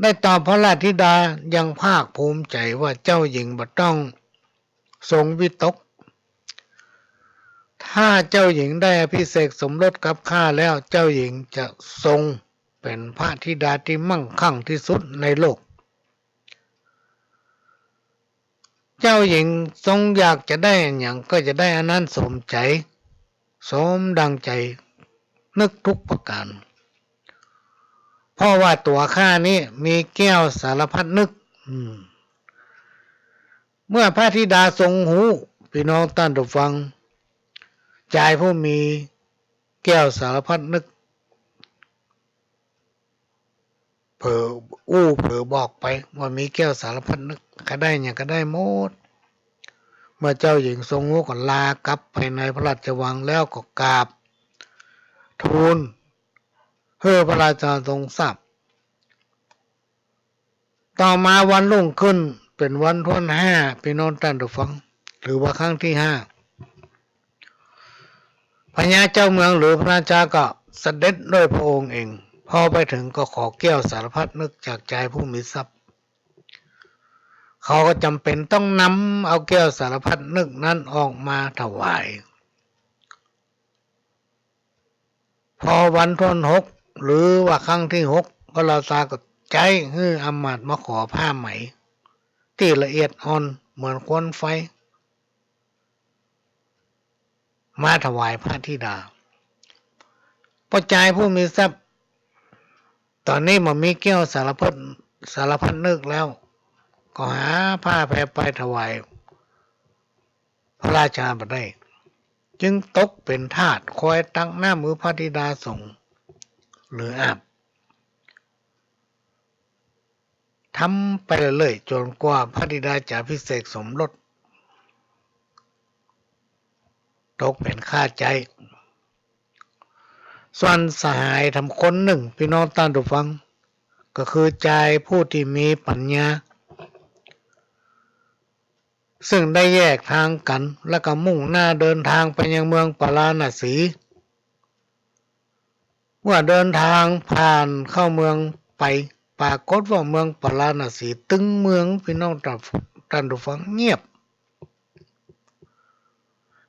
ได้ตอบพระราชธิดายังภาคภูมิใจว่าเจ้าหญิงบ่ต้องทรงวิตกถ้าเจ้าหญิงได้อภิเษกสมรสกับข้าแล้วเจ้าหญิงจะทรงเป็นพระธิดาที่มั่งคั่งที่สุดในโลกเจ้าหญิงทรงอยากจะได้อย่างก็จะได้อันนั้นสมใจสมดังใจนึกทุกประการเพราะว่าตัวข้านี้มีแก้วสารพัดนึกเมื่อพระธิดาทรงหูพี่น้องท่านผู้ฟังชายผู้มีแก้วสารพัดนึกเผอบอกไปว่ามีแก้วสารพัดนึกก็ได้อย่างก็ได้หมดเมื่อเจ้าหญิงทรงรู้ก็ลากลับไปในพระราชวังแล้วก็กราบทูลเพื่อพระราชาทรงทราบต่อมาวันรุ่งขึ้นเป็นวันที่5พี่น้องท่านผู้ฟังหรือว่าครั้งที่5พญาเจ้าเมืองหรือพระราชาก็เสด็จด้วยพระองค์เองพอไปถึงก็ขอแก้วสารพัดนึกจากชายผู้มีทรัพย์เขาก็จำเป็นต้องนำเอาแก้วสารพัดนึกนั้นออกมาถวายพอวันที่6หรือว่าครั้งที่6พระราชาก็ใจให้อำมาตย์มาขอผ้าไหมที่ละเอียดอ่อนเหมือนควันไฟมาถวายพระธิดาพอชายผู้มีทรัพย์ตอนนี้มันมีแก้วสารพัดนึกแล้วก็หาผ้าแพรไปถวายพระราชาบ่ได้จึงตกเป็นทาสคอยตั้งหน้ามือพระธิดาส่งหรืออาบทำไปเรื่อยๆจนกว่าพระธิดาจะพิเศษสมรสตกเป็นข้าใจส่วนสหายทำคนหนึ่งพี่น้องท่านผู้ฟังก็คือชายผู้ที่มีปัญญาซึ่งได้แยกทางกันแล้วก็มุ่งหน้าเดินทางไปยังเมืองปาราณสีเมื่อเดินทางผ่านเข้าเมืองไปปรากฏว่าเมืองปาราณสีตึงเมืองพี่น้องท่านผู้ฟังเงียบ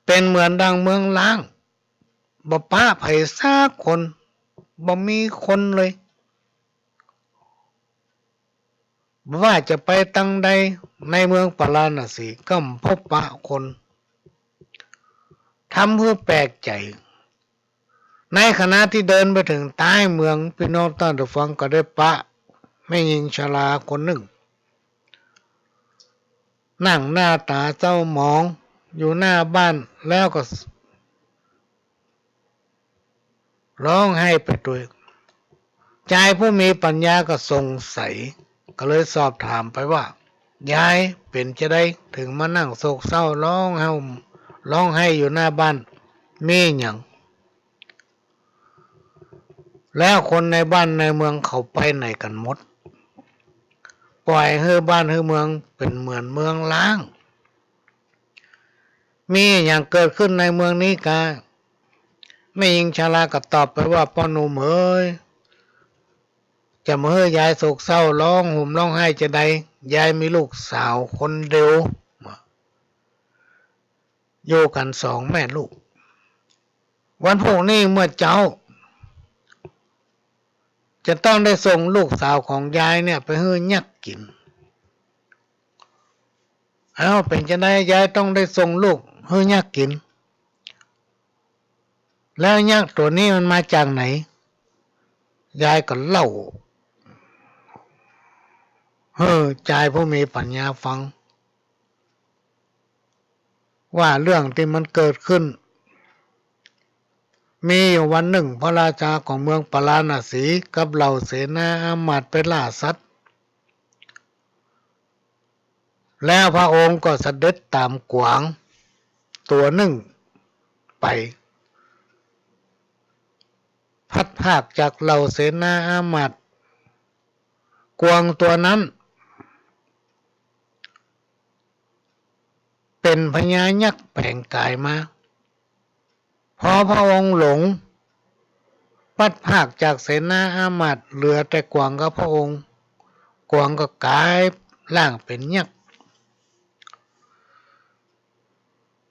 เป็นเหมือนดังเมืองล้างบ่ป้าไผซักคนบ่มีคนเลยว่าจะไปตั้งใดในเมืองปาราณสีก็พบปะคนทำเพื่อแปลกใจในขณะที่เดินไปถึงใต้เมืองพี่น้องท่านผู้ฟังก็ได้ปะแม่หญิงชราคนหนึ่งนั่งหน้าตาเศร้าหมองอยู่หน้าบ้านแล้วก็ร้องไห้ไปด้วยชายผู้มีปัญญาก็สงสัยก็เลยสอบถามไปว่ายายเป็นจะได้ถึงมานั่งโศกเศร้าร้องไห้อยู่หน้าบ้านมีหยังแล้วคนในบ้านในเมืองเขาไปไหนกันหมดปล่อยให้บ้านให้เมืองเป็นเหมือนเมืองล้างมีอย่างเกิดขึ้นในเมืองนี้กะแม่หญิงชราก็ตอบไปว่าพ่อหนุ่มเอ้ยจะมาให้ยายโศกเศร้าร้องห่มร้องไห้จะใดยายมีลูกสาวคนเดียวอยู่กัน2 แม่ลูกวันพรุ่งนี้เมื่อเจ้าจะต้องได้ส่งลูกสาวของยายเนี่ยไปให้ยักษ์กินเป็นจะได้ยายต้องได้ส่งลูกให้ยักษ์กินแล้วยักษ์ตัวนี้มันมาจากไหนยายก็เล่าชายผู้มีปัญญาฟังว่าเรื่องที่มันเกิดขึ้นมีอยู่วันหนึ่งพระราชาของเมืองปาราณสีกับเหล่าเสนาอามาตย์ไปล่าสัตว์แล้วพระองค์ก็เสด็จตามกวางตัวหนึ่ง ไปพัดภาคจากเหล่าเสนาอามาตย์กวางตัวนั้นเป็นพญายักษ์แปลงกายมาพอพระองค์หลงพัดภาคจากเสนาอามาตย์เหลือแต่กวางกับพระองค์กวางก็กลายร่างเป็นยักษ์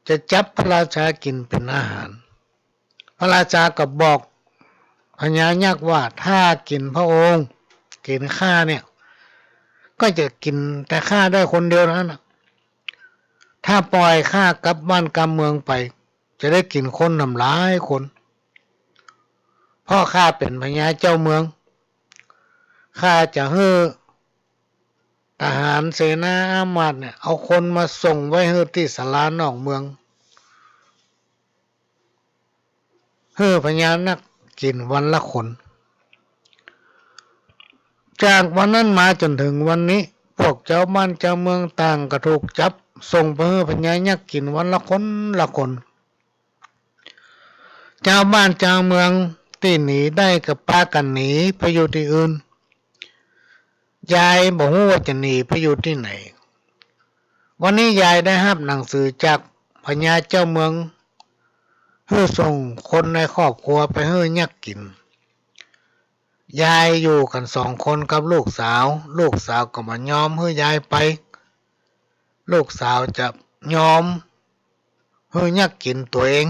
จะจับพระราชากินเป็นอาหารพระราชาก็บอกพญายักษ์ว่าถ้ากินพระองค์กินข้าเนี่ยก็จะกินแต่ข้าได้คนเดียวนั้นนะถ้าปล่อยข้ากลับบ้านกลับเมืองไปจะได้กินคนทำร้ายคนเพราะข้าเป็นพญาเจ้าเมืองข้าจะให้ทหารเสนาอามาตย์เนี่ยเอาคนมาส่งไว้ให้ที่ศาลานอกเมืองให้พญานักกินวันละคนจากวันนั้นมาจนถึงวันนี้พวกเจ้าบ้านเจ้าเมืองต่างก็ถูกจับส่งไปให้พญายักษ์กินวันละคนละคนเจ้าบ้านเจ้าเมืองที่หนีได้กับพากันหนีไปอยู่ที่อื่นยายบอกว่าจะหนีไปอยู่ที่ไหนวันนี้ยายได้รับหนังสือจากพญาเจ้าเมืองให้ส่งคนในครอบครัวไปให้ยักษ์กินยายอยู่กัน2 คนกับลูกสาวก็มายอมให้ยายไปลูกสาวจะยอมให้ยักษ์กินตัวเอง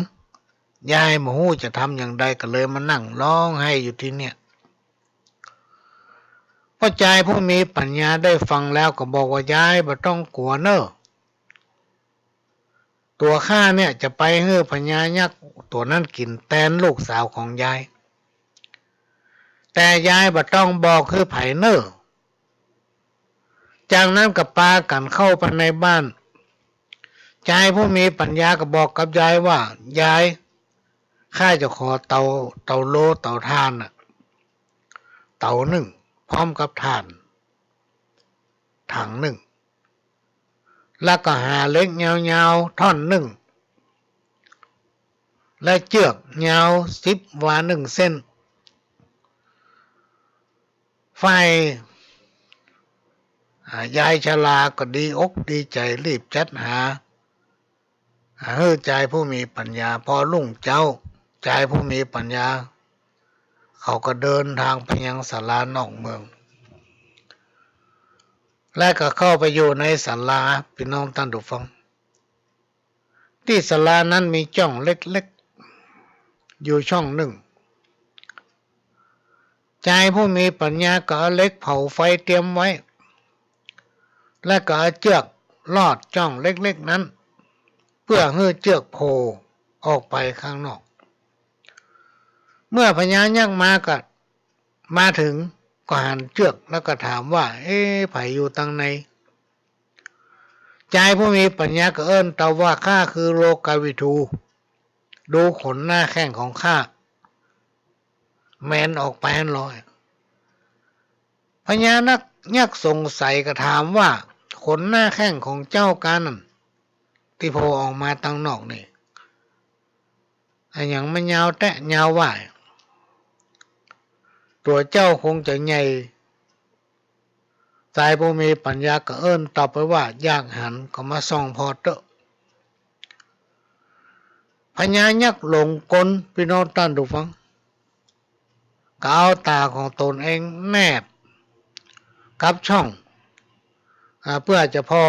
ยายไม่รู้จะทำอย่างใดก็เลยมานั่งร้องไห้อยู่ที่เนี่ยพ่อชายผู้มีปัญญาได้ฟังแล้วก็บอกว่ายายไม่ต้องกลัวเนอะตัวข้าเนี่ยจะไปให้พญายักษ์ตัวนั้นกินแทนลูกสาวของยายแต่ยายไม่ต้องบอกคือไผเนอะจากนั้นกับปากันเข้าไปในบ้านชายผู้มีปัญญาก็บอกกับยายว่ายายข้าจะขอเตาโลเตาถ่านเตาหนึ่งพร้อมกับถ่านถังหนึ่งแล้วก็หาเล็กยาวๆท่อนหนึ่งและเชือกยาว10 วา1 เส้นไฟยายชราก็ดีอกดีใจรีบจัดหาใจผู้มีปัญญาพอลุ่งเจ้าใจผู้มีปัญญาเขาก็เดินทางไปยังศาลานอกเมืองและก็เข้าไปอยู่ในศาลาพี่น้องท่านผู้ฟังที่ศาลานั้นมีช่องเล็กๆอยู่ช่องหนึ่งใจผู้มีปัญญาก็เอาเหล็กเผาไฟเตรียมไว้และก็เอาเชือกลอดช่องเล็กๆนั้นเพื่อให้เชือกโผล่ออกไปข้างนอกเมื่อพญายักษ์มาถึงก็หันเชือกแล้วก็ถามว่าไผอยู่ทางไหนใจผู้มีปัญญาก็เอิ้นตอบว่าข้าคือโลกาวิทูดูขนหน้าแข้งของข้าแมนออกไปให้ลอยพญายักษ์สงสัยก็ถามว่าขนหน้าแข้งของเจ้ากันนั่นที่โผล่ออกมาทางนอกนี่อย่างมันยาวแตะยาวว่ายตัวเจ้าคงจะใหญ่ใจผู้มีปัญญาก็เอิ้นตอบไปว่าอยากหันก็มาส่องพอเตอะพญายักษ์หลงกลพี่น้องท่านผู้ฟังก็เอาตาของตนเองแนบกับช่องเพื่อจะพอ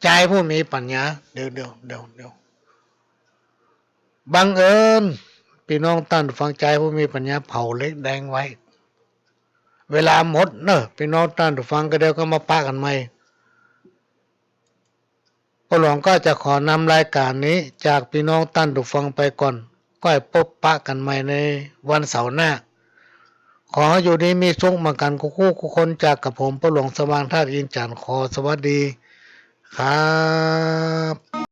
ใจผู้มีปัญญาเดี๋ยวบังเอิญพี่น้องท่านฟังใจผู้มีปัญญาเผาเล็กแดงไว้เวลาหมดเนอะพี่น้องท่านฟังก็เดี๋ยวก็มาปะกันใหม่พ่อหลวงก็จะขอนำรายการนี้จากพี่น้องท่านฟังไปก่อนก็ให้พบปะกันใหม่ในวันเสาร์หน้าขออยู่ดีมีสุขมากันคู่คนจากกับผมพ่อหลวงสว่างธาตุอินทร์จันทร์ขอสวัสดีครับ